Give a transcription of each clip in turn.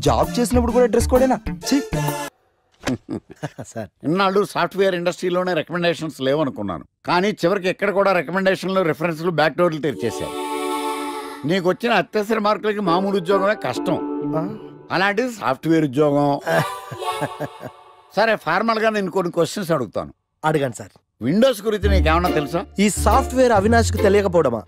Job చేసినప్పుడు కూడా dress కోడేనా? Sir ఇన్నాళ్ళు సాఫ్ట్వేర్ ఇండస్ట్రీలోనే రికమెండేషన్స్ లేవనుకున్నాను, కానీ చివరికి ఎక్కడ కూడా రికమెండేషన్లు రిఫరెన్స్లు బ్యాక్ డోర్లు తెరిచేశారు. నీకు వచ్చిన అత్యవసర మార్కులకి మామూలు ఉద్యోగమే కష్టం, అలాంటిది సాఫ్ట్వేర్ ఉద్యోగం. సరే, ఫార్మల్ గా నేను కొన్ని క్వశ్చన్స్ అడుగుతాను. అడగండి సార్. విండోస్ గురించి నీకేమన్నా తెలుసా? ఈ సాఫ్ట్వేర్ అవినాష్కి తెలియకపోవడమా?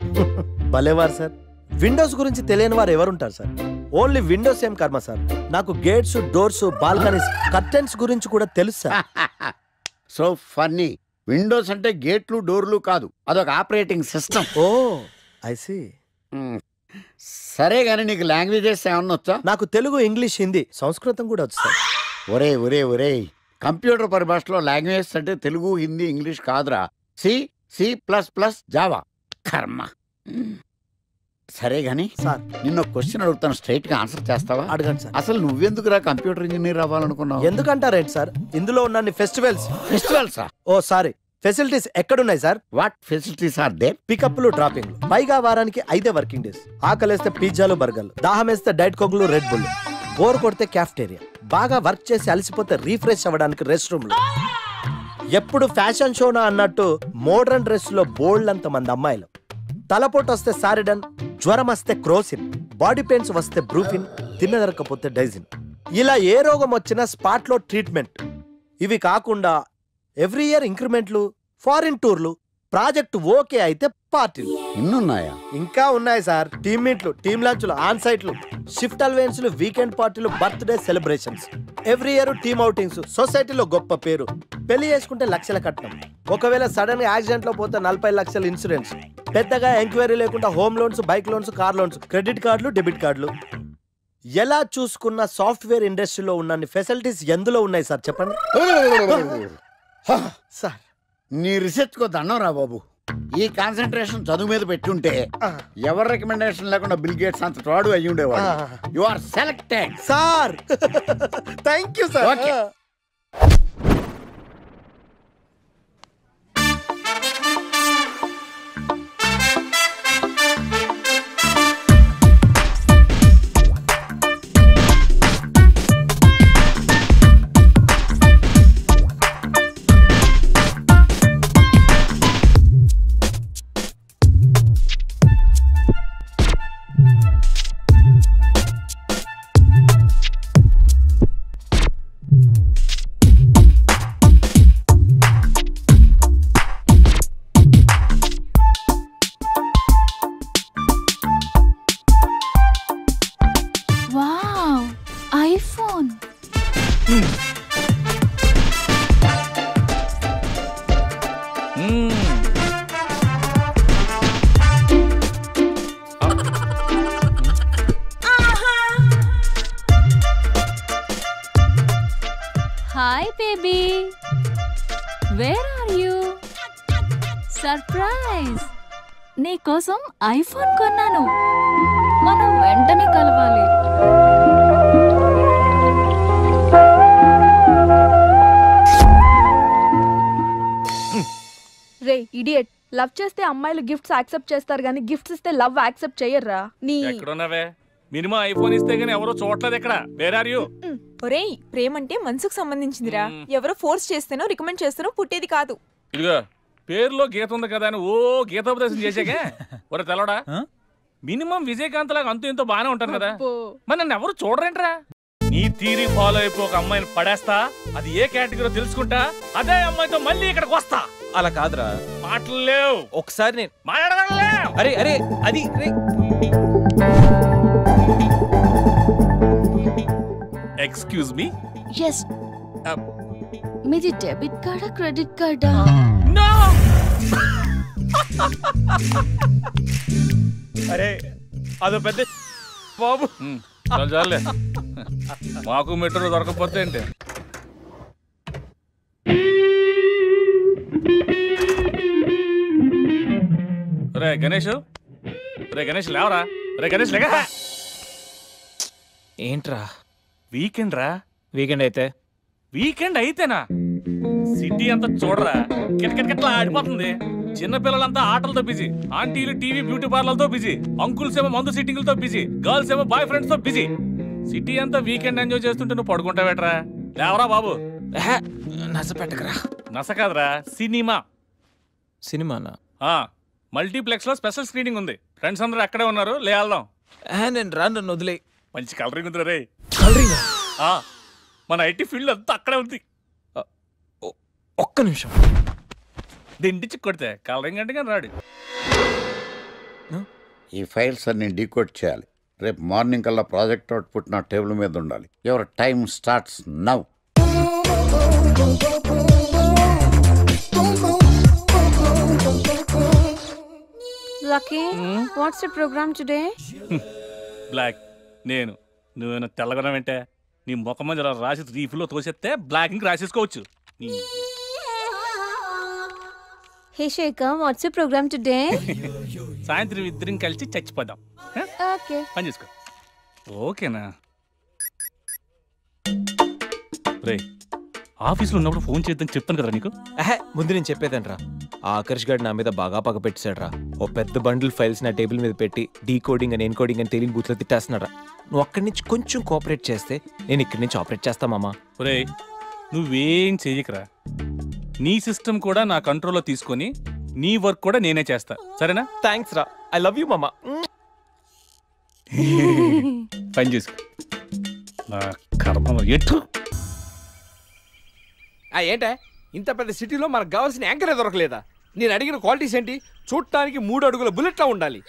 భలేవారు సార్. విండోస్ గురించి తెలియని వారు ఎవరుంటారు సార్? ఓన్లీ విండోస్ ఏం కర్మ సార్, నాకు గేట్స్, డోర్స్, బాల్కనీస్, కర్టెన్స్ గురించి కూడా తెలుసు సార్. So funny. విండోస్ అంటే గేట్లు డోర్లు కాదు, అదొక operating system. Oh I see. సరే గానీ నీకు లాంగ్వేజెస్ ఏమన్నా వచ్చా? నాకు తెలుగు, ఇంగ్లీష్, హిందీ, సంస్కృతం కూడా వచ్చు సార్. ఒరే ఒరే ఒరే, కంప్యూటర్ పరిభాషలో లాంగ్వేజెస్ అంటే తెలుగు, హిందీ, ఇంగ్లీష్ కాదురా, C, C plus plus, Java. కర్మ. సరే గానీ సార్ నిన్న క్వశ్చన్ అడుగుతాను, స్ట్రైట్ గా ఆన్సర్ చేస్తావా? అడగండి సార్. అసలు నువ్వెందుకురా కంప్యూటర్ ఇంజనీర్ అవ్వాలనుకున్నావు? ఎందుకంటారేంటి సార్, ఇందులో ఉన్న ఫెస్టివల్స్. ఫెస్టివల్సా? ఓ సారీ, ఫెసిలిటీస్ ఎక్కడున్నాయి sir? What facilities are there? పికప్లు, డ్రాపింగ్లు, పైగా వారానికి 5 వర్కింగ్ డేస్. ఆకలేస్తే పిజ్జాలు, బర్గర్లు, దాహం వేస్తే డైట్ కోక్లు, రెడ్ బుల్, బోర్ కొడితే క్యాఫ్టేరియా, బాగా వర్క్ చేసి అలసిపోతే రీఫ్రెష్ అవ్వడానికి రెస్ట్ రూమ్లు. ఎప్పుడు ఫ్యాషన్ షోనా అన్నట్టు మోడర్న్ డ్రెస్ లో బోల్డ్ అంత మంది అమ్మాయిలు. తలపోటు వస్తే సారిడన్, జ్వరం వస్తే క్రోసిన్, బాడీ పెయిన్స్ వస్తే బ్రూఫిన్, తిన్నదరకపోతే డైజిన్. ఇలా ఏ రోగం వచ్చినా స్పాట్ లో ట్రీట్మెంట్. ఇవి కాకుండా ఎవ్రీ ఇయర్ ఇంక్రిమెంట్లు, ఫారిన్ టూర్లు, ప్రాజెక్ట్ ఓకే అయితే పార్టీలు. ఇన్నున్నాయా? ఇంకా ఉన్నాయి సార్. టీమ్ మీట్లు, టీమ్ లంచ్లు, ఆన్ సైట్లు, షిఫ్ట్ అలవెన్స్లు, వీకెండ్ పార్టీలు, birthday celebrations, every year team outings, సొసైటీలో గొప్ప పేరు. పెళ్లి చేసుకుంటే లక్షల కట్నం, ఒకవేళ సడన్ గా యాక్సిడెంట్ లో పోతే 40 లక్షల ఇన్సూరెన్స్, పెద్దగా ఎంక్వైరీ లేకుండా home loans, bike loans, car loans, credit కార్డులు, డెబిట్ కార్డులు. ఎలా చూసుకున్న సాఫ్ట్వేర్ ఇండస్ట్రీలో ఉన్న ఫెసిలిటీస్ ఎందులో ఉన్నాయి సార్ చెప్పండి. సార్ నీ రీసెర్చ్ కో దండం రా బాబు. ఈ కాన్సన్ట్రేషన్ చదువు మీద పెట్టుంటే ఎవరి రికమెండేషన్ లేకుండా బిల్ గేట్స్ అంత ట్రాడు అయ్యి ఉండేవాడు. You are selected sir. Thank you sir. Okay. Hi baby, where are you? Surprise! నీ కోసం ఐఫోన్ కొన్నాను, మనం వెంటనే కలవాలి. రే ఇడియట్, లవ్ చేస్తే అమ్మాయిలు గిఫ్ట్స్ యాక్సెప్ట్ చేస్తారు కానీ గిఫ్ట్స్ ఇస్తే లవ్ యాక్సెప్ట్ చెయ్యర్రా. నీ ఎక్కడున్నావే? మినిమం ఐఫోన్ ఇస్తే గానీ ఎవరో చూడలేదు ఇక్కడ. Where are you? ఒరేయ్, ప్రేమంటే మనసుకు సంబంధించిందిరా. ఎవరో ఫోర్స్ చేస్తేనో రికమెండ్ చేస్తేనో పుట్టేది కాదు. ఇదిగో పేరులో గీత ఉంది కదా అని ఓ గీతోపదేశం చేసాకే ఒరే తెలవడా, మినిమం విజయకాంత్ లాగా అంతూ ఇంతో బానే ఉంటాను కదా, మరి నన్ను ఎవరు చూడరేంట్రా? నీ థీరీ ఫాలో అయిపో ఒక అమ్మాయిని పడేస్తా, అది ఏ కేటగిరీ తెలుసుకుంటా, అదే అమ్మాయితో మళ్ళీ ఇక్కడికి వస్తా. అలా కాదురా, మాటలు లేవు. ఒకసారి నేను మాట్లాడలేవు. అరే అరే అది ఎక్స్క్యూజ్ మీ. ఎస్, మీది డెబిట్ కార్డా క్రెడిట్ కార్డా? నో. అరే అదో పెద్ద బాబు. చాలే, మాకు మెట్రో దొరకకపోతే ఏంటి? రే గణేష్, రే గణేష్ లేవరా. రే గణేష్ లేక. ఏంట్రా వీకెండ్ రా. వీకెండ్ అయితే? వీకెండ్ అయితేనా? సిటీ అంతా చూడరా, కిటకిటకిట్లా ఆడిపోతుంది. చిన్నపిల్లలంతా ఆటలతో బిజీ, ఆంటీలు టీవీ బ్యూటీ పార్లర్తో బిజీ, అంకుల్స్ ఏమో మందు సిట్టింగ్లతో బిజీ, గర్ల్స్ ఏమో బాయ్ ఫ్రెండ్స్ తో బిజీ. సిటీ అంతా వీకెండ్ ఎంజాయ్ చేస్తుంటే నువ్వు పడుకుంటావేట్రా? లేవరా బాబు. నస పెట్టకరా. నస కాదురా, సినిమా. సినిమానా? మల్టీప్లెక్స్ లో స్పెషల్ స్క్రీనింగ్ ఉంది. ఫ్రెండ్స్ అందరూ అక్కడే ఉన్నారు, లేళ్దాం. నేను రాను, నన్ను వదిలే. మంచి కలరింగ్ ఉంది రే. కలరింగ్? మన ఐటీ ఫీల్డ్ అంతా అక్కడే ఉంది. ఒక్క నిమిషం. దిండిచి కొడితే కలరింగ్ అంటే కానీ రాడు. ఈ ఫైల్స్ అన్ని డీకోడ్ చేయాలి. రేపు మార్నింగ్ కల్లా ప్రాజెక్ట్ అవుట్పుట్ నా టేబుల్ మీద ఉండాలి. Your time starts now. Lucky, what's the program today? Black. నేను నువ్వేనా తెల్లగొన వెంటే నీ ముఖం మీద రాసి రీఫ్లో తోసేస్తే బ్లాక్ ఇంక రాసేసుకోవచ్చు. Hey Shekhar, what's your program today? సాయంత్రం ఇద్దరం కలిసి చచ్చిపోదాం. Okay. పని చేసుకో. ఓకేనా? రే, ఆఫీస్లో ఉన్నప్పుడు ఫోన్ చేద్దాం చెప్తాను కదా నీకు. ముందు నేను చెప్పేదంట్రా. ఆకర్ష్ గారు నా మీద బాగా పగ పెట్టాడురా. ఓ పెద్ద బండిల్ ఫైల్స్ నా టేబుల్ మీద పెట్టి డీకోడింగ్ అని ఎన్కోడింగ్ అని తెలియని బూత్లో తిట్టేస్తున్నారా. నువ్వు అక్కడి నుంచి కొంచెం కోఆపరేట్ చేస్తే నేను ఇక్కడి నుంచి ఆపరేట్ చేస్తా మామా. రే, నువ్వేం చెయ్యకరా. నీ సిస్టమ్ కూడా నా కంట్రోల్లో తీసుకొని నీ వర్క్ కూడా నేనే చేస్తా, సరేనా? థ్యాంక్స్ రా. ఐ లవ్ యూ మామా. పని చేసుకో. నా కర్మ ఎటు. ఏంటే ఇంత పెద్ద సిటీలో మనకు కావాల్సిన యాంకరే దొరకలేదా? నేను అడిగిన క్వాలిటీస్ ఏంటి? చూడటానికి 3 అడుగుల బుల్లెట్లా ఉండాలి.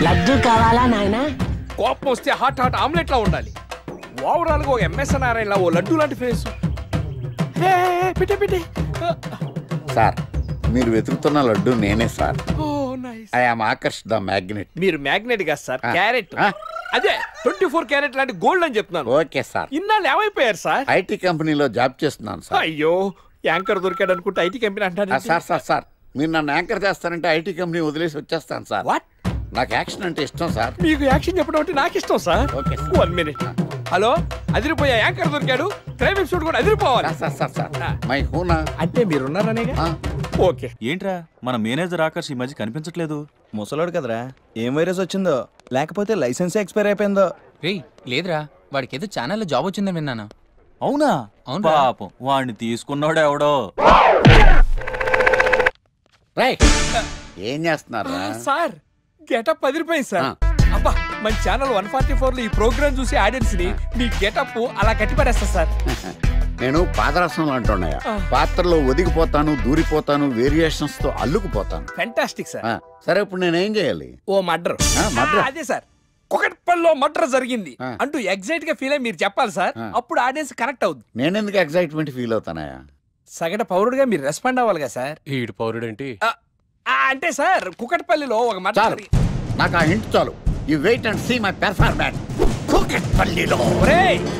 లడ్డు కావాలా నాయనా? కోపం వస్తే హాట్ ఆమ్లెట్లా ఉండాలి. ఓవరాల్ గా ఒక ఎంఎస్ నారాయణ ఓ లడ్డు లాంటి ఫేస్. పెట్టే సార్, మీరు వెతుకుతున్న లడ్డు నేనే sir. Nice. I am Akarsh the magnet. మీరు మ్యాగ్నెట్ కాదు సార్, క్యారెట్. అదే 24 క్యారెట్ లాంటి గోల్డ్ అని చెప్తున్నాను. Okay sir. ఇన్నాళ్ళు ఏమైపోయారు సార్? ఐటీ కంపెనీలో జాబ్ చేస్తున్నాను సార్. అయ్యో, యాంకర్ దొరికాడు అనుకుంటే ఐటీ కంపెనీ అంటారు. సార్ మీరు నన్ను యాంకర్ చేస్తారంటే ఐటీ కంపెనీ వదిలేసి వచ్చేస్తాను సార్. వాట్? నాకు యాక్షన్ అంటే ఇష్టం సార్. మీకు యాక్షన్ చెప్పడం అంటే నాకు ఇష్టం sir. Okay sir. 1 minute. Hello, అదిరిపోయా యాంకర్ దొరికాడు. క్రైమ్ ఎపిసోడ్ కూడా అదిరిపోవాలి. సార్ మై హూనా అంటే మీరున్నారనేగా. ఓకే. ఏంట్రా మన మేనేజర్ ఆకర్ష్ ఈ మధ్య కనిపించట్లేదు? ముసలోడు కదరా, ఏం వైరస్ వచ్చిందో లేకపోతే లైసెన్స్ ఎక్స్పైర్ అయిపోయిందో. లేదురా, వాడికి ఏదో ఛానల్లో జాబ్ వచ్చిందని విన్నాను. అవునా? పాపం వాడిని తీసుకున్నాడు ఎవడో. ఏం చేస్తున్నారు సార్? గెటప్ అదిరిపోయింది సార్. అబ్బా, మన ఛానల్ 144 లో ఈ ప్రోగ్రామ్ చూసి ఆడియన్స్ ని మీ గెటప్ అలా కట్టిపడేస్తా సార్. నేను పాదరసంలో అంటున్నాయా, పాత్రలో ఒదిగిపోతాను, దూరిపోతాను, వేరియేషన్స్ తో అల్లుకుపోతాను. Fantastic sir. సరే, ఇప్పుడు నేనేం చేయాలి? ఓ మర్డర్. అదే సార్, కుకట్పల్లిలో మర్డర్ జరిగింది అంటూ ఎగ్జైట్ గా ఫీల్ అయ్యి మీరు చెప్పాలి సార్. అప్పుడు ఆడియన్స్ కనెక్ట్ అవుద్ది. నేనెందుకు ఎగ్జైట్మెంట్ ఫీల్ అవుతానయా? సగటు పౌరుడుగా మీరు రెస్పాండ్ అవ్వాలి కదా సార్. ఈడు పౌరుడు ఏంటి అంటే సార్, కుకట్పల్లిలో ఒక మర్డర్. నాకు ఆ హింట్ చాలు. You wait and see my performance. కుకట్పల్లిలో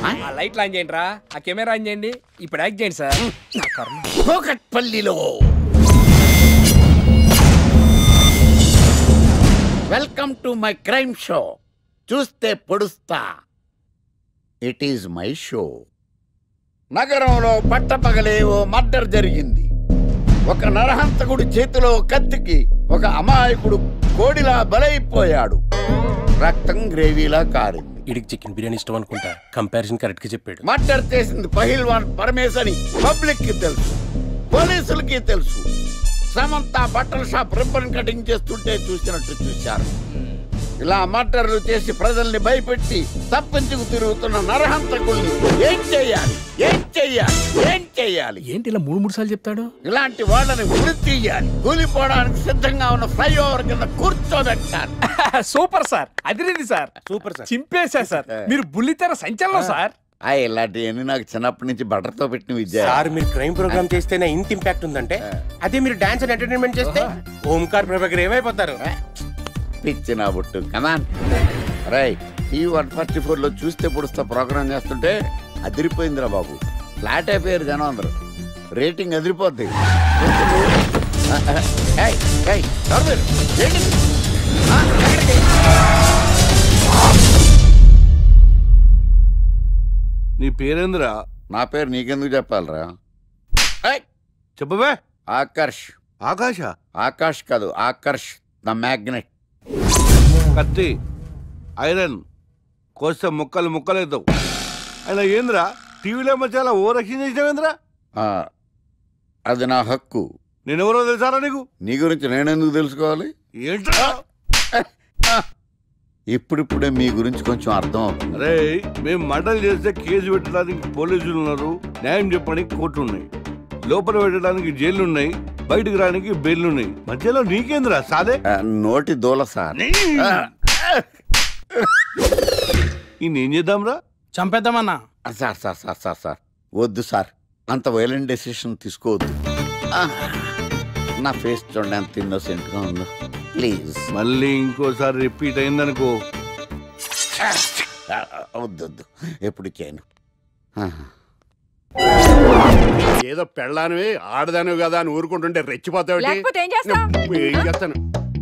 ఆ లైట్ ఆన్ చేయండి రా, ఆ కెమెరా ఆన్ చేయండి. ఇప్పుడు యాక్ట్ చేయండి సార్. కుకట్పల్లిలో. Welcome to my crime show. చూస్తే పొడుస్తా. It is my show. నగరంలో పట్టపగలే ఓ మర్డర్ జరిగింది. ఒక నరహంతకుడు చేతిలో కత్తికి ఒక అమాయకుడు కోడిలా బలైపోయాడు. రక్తం గ్రేవీలా కారింది. ఇడికి చికెన్ బిర్యానీ ఇష్టం అనుకుంటా. కంపారిజన్ కరెక్ట్ గా చెప్పాడు. మర్డర్ చేసింది పహిల్వాన్ పరమేశ్ అని పబ్లిక్ కి తెలుసు, పోలీసులకి తెలుసు. సమంత బట్టల షాప్ రిబ్బన్ కటింగ్ చేస్తుంటే చూసినట్టు చూశారు. ఇలా మర్డర్లు చేసి ప్రజల్ని భయపెట్టి తప్పించుకు తిరుగుతున్న నరహంతకుల్ని ఏం చెయ్యాలి? ఏంటి ఇలా 3 సార్లు చెప్తాడు? ఇలాంటి వాళ్ళని ఉరి తీయాలి. కూలిపోవడానికి సిద్ధంగా ఉన్న ఫ్లైఓవర్ కింద కూర్చోబెట్టాలి. సూపర్ సార్, అదిరింది సార్. సూపర్ సార్, చింపేశా సార్. మీరు బుల్లితెర సంచలనం సార్. ఇలాంటివన్నీ నాకు చిన్నప్పటి నుంచి బట్టర్తో పెట్టిన విద్య సార్. మీరు క్రైమ్ ప్రోగ్రామ్ చేస్తేనే ఇంత ఇంపాక్ట్ ఉందంటే, అదే మీరు డాన్స్ అండ్ ఎంటర్టైన్మెంట్ చేస్తే ఓంకార్ ప్రభాకర్ ఏమైపోతారు? పిచ్చి నా బుట్టు. కమాన్ రై. ఈ 144 లో చూస్తే పొడుస్తా ప్రోగ్రామ్ చేస్తుంటే అదిరిపోయిందిరా బాబు. ఫ్లాట్ అయిపోయారు జనం అందరూ. రేటింగ్ అదిరిపోద్ది. నీ పేరేంద్రా? నా పేరు నీకెందుకు చెప్పాలరా? చెప్పవే. ఆకర్ష్. ఆకాష్ కాదు, ఆకర్ష్ ద మ్యాగ్నెట్. కత్తి, ఐరన్ కోస్తే ముక్కలు ముక్కలేద్దావు. ఆయన ఏంద్రా టీవీలో చాలా ఓ రక్షణ చేసినావేంద్రా? అది నా హక్కు. నేనెవరో తెలుసారా నీకు? నీ గురించి నేనెందుకు తెలుసుకోవాలి? ఏంట్రా? ఇప్పుడిప్పుడే మీ గురించి కొంచెం అర్థం అవుతుంది. అరే మేము మర్డర్ చేస్తే కేసు పెట్టడానికి పోలీసులు ఉన్నారు, న్యాయం చెప్పడానికి కోర్టు ఉన్నాయి, లోపల పెట్టడానికి జైలు ఉన్నాయి, బయటకు రానికి బెయిల్ ఉన్నాయి. మధ్యలో నీకేంద్రా సాదే? నోటి దూల సార్. ఏం చేద్దాంరా? చంపేద్దామన్నా. Sir sir sir sir sir వద్దు సార్, అంత వైలెంట్ డెసిషన్ తీసుకోవద్దు. నా ఫేస్ చూడండి ఎంత ఇన్నోసెంట్ గా ఉందో. ప్లీజ్ మళ్ళీ ఇంకోసారి రిపీట్ అయిందనుకో. వద్దొద్దు, ఎప్పుడు చేయను. ఏదో పెళ్ళానివి ఆడదానివి కదా అని ఊరుకుంటుంటే రెచ్చిపోతావు. ఏం చేస్తాను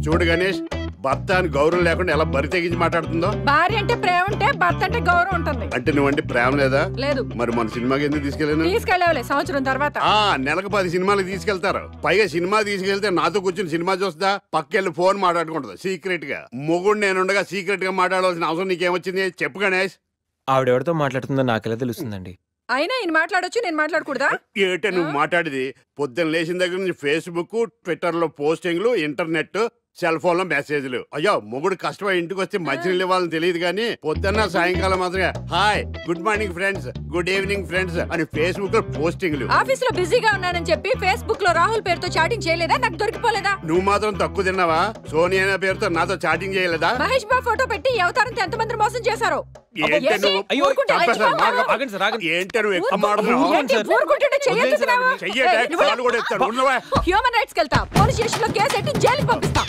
చూడు గణేష్, భర్త అని గౌరవం లేకుండా ఎలా బరి తెగించి మాట్లాడుతుందో. భార్య అంటే ప్రేమ ఉంటే భర్త అంటే గౌరవం ఉంటుంది. అంటే నువ్వంటే ప్రేమ లేదా? లేదు. మరి మన సినిమాకి ఎందుకు తీసుకెళ్ళాను? తీసుకెళ్ళవలే సంవత్సరం తర్వాత. నెలకు 10 సినిమాలకు తీసుకెళ్తారు. పైగా సినిమా తీసుకెళ్తే నాతో కూర్చుని సినిమా చూస్తా, పక్కెళ్ళి ఫోన్ మాట్లాడుకుంటుంది సీక్రెట్ గా. మొగుడు నేనుండగా సీక్రెట్ గా మాట్లాడాల్సిన అవసరం నీకేమొచ్చింది చెప్పు గణేష్. ఆవిడెవరితో మాట్లాడుతుందో నాకెలా తెలుస్తుందండి? అయినా ఈయన మాట్లాడొచ్చు, నేను మాట్లాడకూడదా? ఏటే నువ్వు మాట్లాడేది? పొద్దున్న లేచిన దగ్గర నుంచి ఫేస్బుక్, ట్విట్టర్ లో పోస్టింగ్లు, ఇంటర్నెట్, సెల్ ఫోన్ లో మెసేజ్లు. అయ్యో మొగుడు కష్టమై ఇంటికి వస్తే మంచినీళ్ళు ఇవ్వాలని తెలియదు కానీ పొద్దున్న సాయంకాలం మాత్రమే hi, good morning friends, good evening friends అని ఫేస్బుక్ లో పోస్టింగ్లు. ఆఫీస్ లో బిజీగా ఉన్నానని చెప్పి ఫేస్బుక్ లో రాహుల్ పేరుతో చాటింగ్ చేయలేదా? నాకు దొరికిపోలేదా? నువ్వు మాత్రం తక్కువ తిన్నావా? సోనియా పేరుతో నాతో చాటింగ్ చేయలేదా? మహేష్ బాబు ఫోటో పెట్టి అవతారంతో ఎంతమంది మోసం చేశారు. ఏంటి నువ్వు ఎక్కువ హ్యూమన్ రైట్స్ కెళ్తా, పోలీస్ స్టేషన్ లో కేసు పెట్టి జైలుకి పంపిస్తా.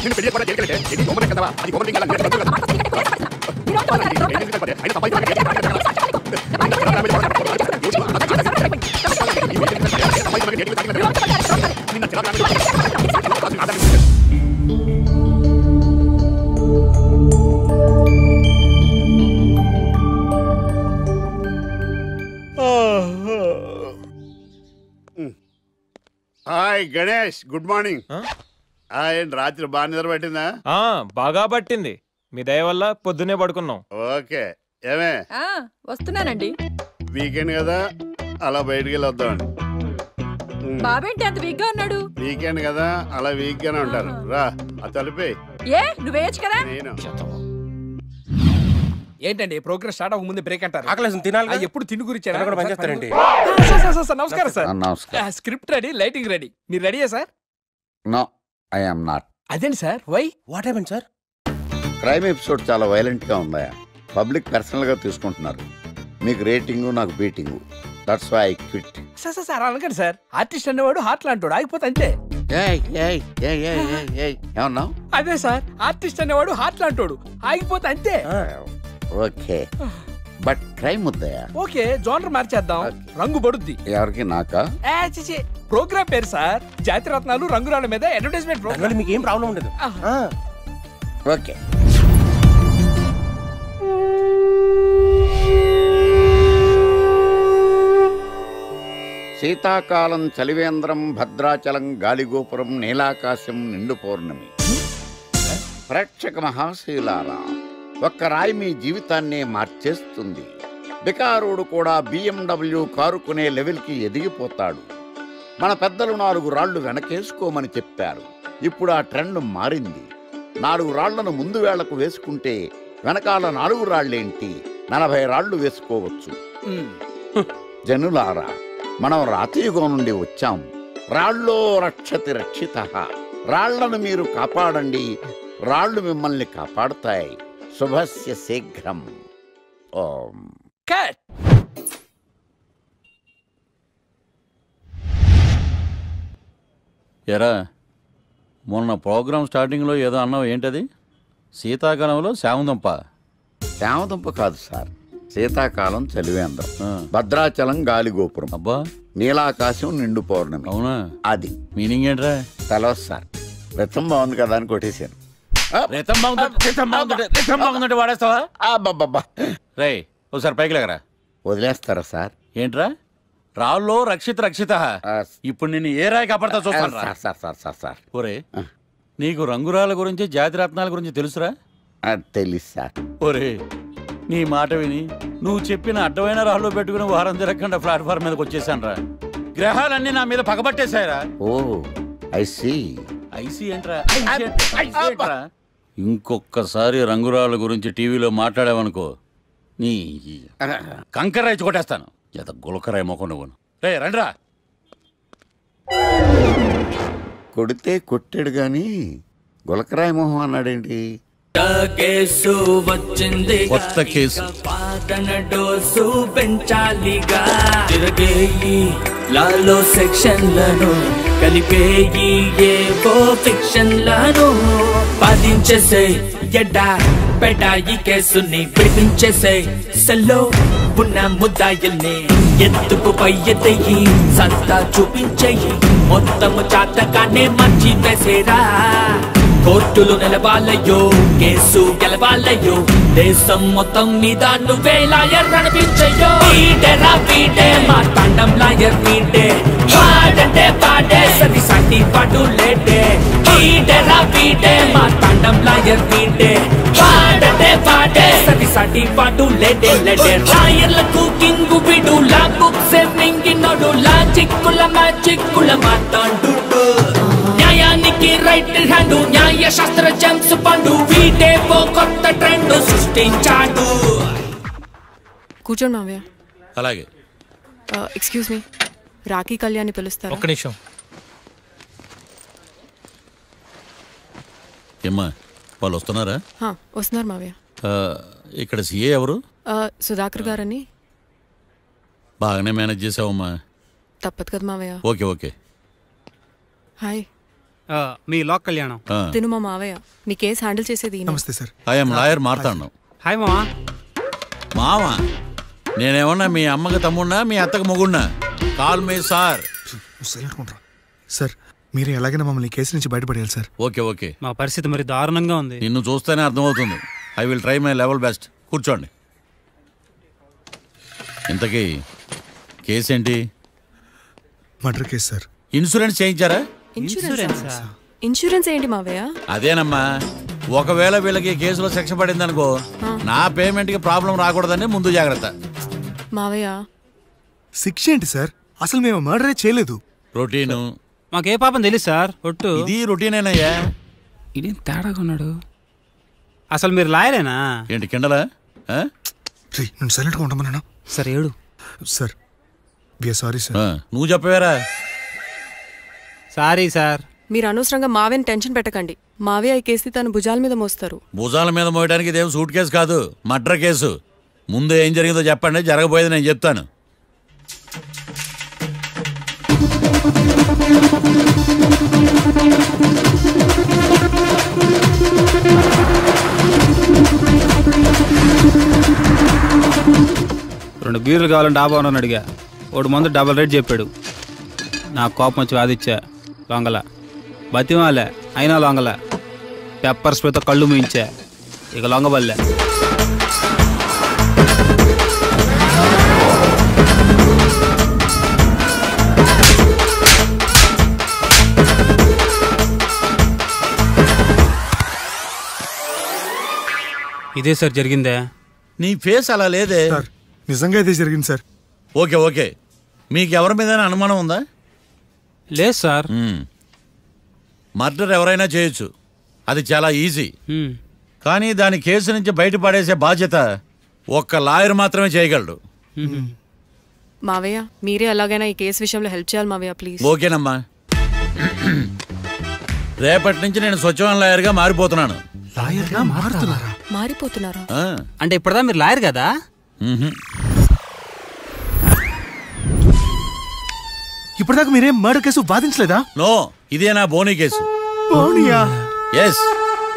Hi Ganesh, good morning. రాత్రి బాగా నిద్ర పట్టిందా? బాగా పట్టింది, మీ దయ వల్ల పొద్దునే పడుకున్నాం. ఓకే, ఏమే వస్తున్నానండి. వీకెండ్ కదా అలా బయటికి వెళ్ళి వద్దామండి. బాబేంటి అంత వీక్ గా ఉన్నాడు? వీకెండ్ కదా అలా వీక్ గానే ఉంటారు. రా ఆ తలిపే. నువ్వేయచ్చు కదా. నేను ఏంటండి ప్రోగ్రెస్ స్టార్ట్ అవ్వక ముందు బ్రేక్ అంటారు? తినాలి. ఎప్పుడు తిండి గురించి నమస్కారం sir. Script ready, lighting ready, మీరు రెడీయా sir? No, I am not. అదేంటి sir? Why? What happen sir? Crime episode చాలా వైలెంట్ గా ఉందా, పబ్లిక్ పర్సనల్ గా తీసుకుంటున్నారు. మీకు రేటింగ్, నాకు beating. That's why I quit. Sir అనకండి సార్, ఆర్టిస్ట్ అనేవాడు హార్ట్ లాంటాడు, ఆగిపోతే అంతే. ఏమన్నా? అదే సార్, ఆర్టిస్ట్ అనేవాడు హార్ట్ లాంటాడు, ఆగిపోతే అంతే. ఓకే, బట్ క్రైమ్ వద్దయా? ఓకే, జోనర్ మార్చేద్దాం, రంగు పడుద్ది. ఎవరికి? నాకా? ప్రోగ్రామ్ పేరు సార్ జాతి రత్నాలు రంగురాళ్ళ మీద అడ్వర్టైజ్మెంట్ ప్రోగ్రామ్. మీకు ఏం ప్రాబ్లం ఉండదు. ఓకే. శీతాకాలం చలివేంద్రం, భద్రాచలం గాలిగోపురం, నీలాకాశం, నిండు పౌర్ణమి. ప్రేక్షక మహాశీలారా, ఒక్క రాయి మీ జీవితాన్నే మార్చేస్తుంది. బికారుడు కూడా BMW కారు కొనే లెవెల్కి ఎదిగిపోతాడు. మన పెద్దలు 4 రాళ్లు వెనకేసుకోమని చెప్పారు. ఇప్పుడు ఆ ట్రెండ్ మారింది. 4 రాళ్లను ముందు వేళ్లకు వేసుకుంటే వెనకాల 4 రాళ్లేంటి 40 రాళ్లు వేసుకోవచ్చు. జనులారా, మనం రాతియుగం నుండి వచ్చాం. రాళ్ళో రక్షతి రక్షితః. రాళ్లను మీరు కాపాడండి, రాళ్లు మిమ్మల్ని కాపాడుతాయి. శుభస్య శీఘ్రం. ఓం. ఎరా, మొన్న ప్రోగ్రామ్ స్టార్టింగ్లో ఏదో అన్నావు, ఏంటది? శీతాకాలంలో శామదుంప. శామదుంప కాదు సార్, శీతాకాలం చలివేంద్రం, భద్రాచలం గాలిగోపురం, అబ్బా, నీలాకాశం, నిండు పౌర్ణమి. అవునా? అది మీనింగ్ ఏంట్రా? తెలవదు సార్, రతం బాగుంది కదా అని కొట్టేశాను. వాడేస్తావా? రే, ఒకసారి పైకి లేకరా. వదిలేస్తారా సార్? ఏంట్రా? రాళ్ళో రక్షిత. ఇప్పుడు నిన్ను ఏ రాయి కాపాడతా చూస్తాను. సార్ ఒరే, నీకు రంగురాల గురించి, జాతి రత్నాల గురించి తెలుసురా? తెలుసు సార్. ఒరే, నీ మాట విని నువ్వు చెప్పిన అడ్డమైన రాళ్ళు పెట్టుకుని వారం తిరగకుండా ప్లాట్ఫామ్ మీదకి వచ్చేసాను రా. గ్రహాలన్నీ నా మీద పగబట్టేశాయరా. ఓ ఐ సీ. ఐసీ ఏంట్రా? ఇంకొకసారి రంగురాళ్ళ గురించి టీవీలో మాట్లాడావనుకో నీ కంకర రైతు కొట్టేస్తాను. ఎంత గులకరాయి మొక్క నువ్వును. రే రండిరా. కొడితే కొట్టాడు గాని గులకరాయి మొహం అన్నాడేంటి? కేసు వచ్చింది, కొత్త కేసు. పాటన డోసు పెంచాలిగా. తిరగేయి లాలో సెక్షన్లను, కలిపేయి ఏవో ఫిక్షన్లను. బాధించేసే ఎడా పెడా ఈ కేసుని విడిపించేసే. సెల్లో ఉన్న ముద్దాయిల్ని ఎత్తుకు పై ఎత్తయి, సత్తా చూపించేయి. మొత్తము చాతకానే మంచి వేసేరా. కోర్టులు నిలవాలయ్యో, కేసు గెలవాలయ్యో. దేశం మొత్తం మీద నువ్వే లాయర్ నడిపించయ్యో. వీడేరా వీడే మా తండం లాయర్ వీడే. పాడంటే పాడే సరి సాటి పాటు లేడే. వీడేరా వీడే మా తండం లాయర్ వీడే. పాడంటే పాడే సరి సాటి పాటు లేడే లేడే. లాయర్లకు కింగు విడు, లా బుక్స్ మింగినోడు. లాజిక్కుల మ్యాజిక్కుల మాట్లాడు. న్యాయానికి రైట్ హ్యాండ్, న్యాయ శాస్త్ర జెమ్స్ పండు. వీడే ఓ కొత్త ట్రెండ్ సృష్టించాడు. కూర్చోండి మావయ్య. అలాగే. ఎక్స్క్యూజ్ మీ, రాఖీ కళ్యాణ్ని పిలుస్తారు. ఒక్క నిమిషం. ఏమ్మా వాళ్ళు వస్తున్నారా? వస్తున్నారు మావయ్య. ఇక్కడ సీఏ ఎవరు? సుధాకర్ గారని. బాగానే మేనేజ్ చేసావమ్మా. తప్పదు కదా మావయ్య. Okay okay. హాయ్. మీ లాక్ కళ్యాణం. తిను మా మావయ్య. మీ కేసు హ్యాండిల్ చేసేది. నమస్తే sir. I'm lawyer Marthandam. Hi మావా. మావా నేనేమన్నా మీ అమ్మకి తమ్ముడినా మీ అత్తకి మొగుడినా? కాల్ మీ సార్. సార్ మీరు ఎలాగైనా మమ్మల్ని కేసు నుంచి బయటపడేయాలి సార్. Okay okay. మా పరిస్థితి మరి దారుణంగా ఉంది. నిన్ను చూస్తేనే అర్థమవుతుంది. I will try my level best. కూర్చోండి. ఇంతకీ కేసు ఏంటి? Murder case sir. ఇన్సూరెన్స్ చేయించారా? ఇన్సూరెన్స్ ఏంటి మావయ్య? అదేనమ్మా, ఒకవేళ వీళ్ళకి కేసులో శిక్ష పడింది అనుకో, నా పేమెంట్ కి ప్రాబ్లం రాకూడదని ముందు జాగ్రత్త. మావయ్య శిక్ష ఏంటి సార్? అసలు మేము మర్డరే చేయలేదు. రొటీన్. మాకే పాపం తెలుసు సార్. ఒట్టు ఇది రొటీనేనయ్యా. ఇదేం తేడాగా ఉన్నాడు. అసలు మీరు లాయరేనా? ఏంటి కిండలా? నేను సైలెంట్గా ఉండమన్నా. సార్ ఏడు సార్. Sorry sir. నువ్వు చెప్పవేరా? Sorry sir. మీరు అనవసరంగా మావేని టెన్షన్ పెట్టకండి. మావే ఈ కేసు తన భుజాల మీద మోస్తారు. భుజాల మీద మోయడానికి ఇదేం సూట్ కేసు కాదు, మర్డర్ కేసు. ముందు ఏం జరిగిందో చెప్పండి, జరగబోయేది నేను చెప్తాను. రెండు బీర్లు కావాలని డాబా అని అడిగా. ఒకడు మందు డబల్ రేట్ చెప్పాడు. నా కోపం వచ్చి వాదిచ్చా. లొంగల బతిమాలే, అయినా లొంగల. పెప్పర్ స్ప్రేతో కళ్ళు మూయించా. ఇక లొంగబల్లే. ఇదే సార్ జరిగిందే. నీ ఫేస్ అలా లేదే. నిజంగా ఇదే జరిగింది సార్. Okay okay. మీకు ఎవరి మీద అనుమానం ఉందా? లేదు సార్. మర్డర్ ఎవరైనా చేయొచ్చు, అది చాలా ఈజీ. కానీ దాని కేసు నుంచి బయటపడేసే బాధ్యత ఒక్క లాయర్ మాత్రమే చేయగలడు. మావయ్య మీరే ఎలాగైనా ఈ కేసు విషయంలో హెల్ప్ చేయాలి మావయ్య ప్లీజ్. ఓకేనమ్మా. రేపటి నుంచి నేను స్వచ్ఛమైన లాయర్గా మారిపోతున్నాను. మారిపోతున్నారా? అంటే ఇప్పటిదా మీరు లాయర్ కదా? ఇప్పటిదాకా మీరేం మర్డర్ కేసు వాదించలేదా? నో, ఇదే నా బోనీ కేసు. ఎస్.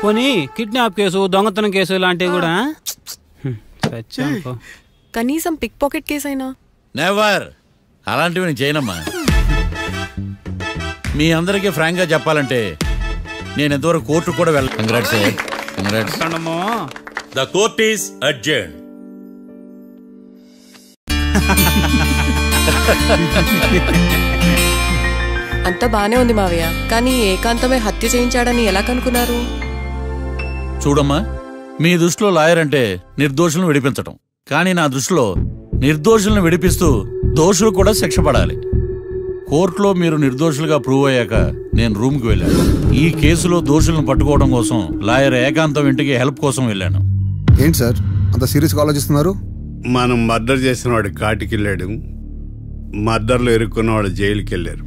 పోనీ కిడ్నాప్ కేసు, దొంగతనం కేసు ఇలాంటివి కూడా. కనీసం పిక్ పాకెట్ కేసు అయినా? నెవర్. అలాంటివి నేను చేయనమ్మా. మీ అందరికీ ఫ్రాంక్ గా చెప్పాలంటే నేను ఎంతవరకు కోర్టు కూడా వెళ్ళాను. Congrats. Congrats. The court is adjourn. అంతా బానే ఉంది మావయ్య, కానీ ఏకాంతమే హత్య చేయించాడని ఎలా కనుక్కున్నారు? చూడమ్మా, మీ దృష్టిలో లాయర్ అంటే నిర్దోషులను విడిపించటం, కానీ నా దృష్టిలో నిర్దోషులను విడిపిస్తూ దోషులు కూడా శిక్ష పడాలి. కోర్టులో మీరు నిర్దోషులుగా ప్రూవ్ అయ్యాక నేను రూమ్కి వెళ్ళాను. ఈ కేసులో దోషులను పట్టుకోవడం కోసం లాయర్ ఏకాంతం ఇంటికి హెల్ప్ కోసం వెళ్ళాను. ఏంటి సార్ అంత సీరియస్గా ఆలోచిస్తున్నారు? మనం మర్డర్ చేసిన వాడు కాటికి వెళ్ళాడు, మర్డర్లో ఇరుక్కున్న వాడు జైలుకి వెళ్ళారు.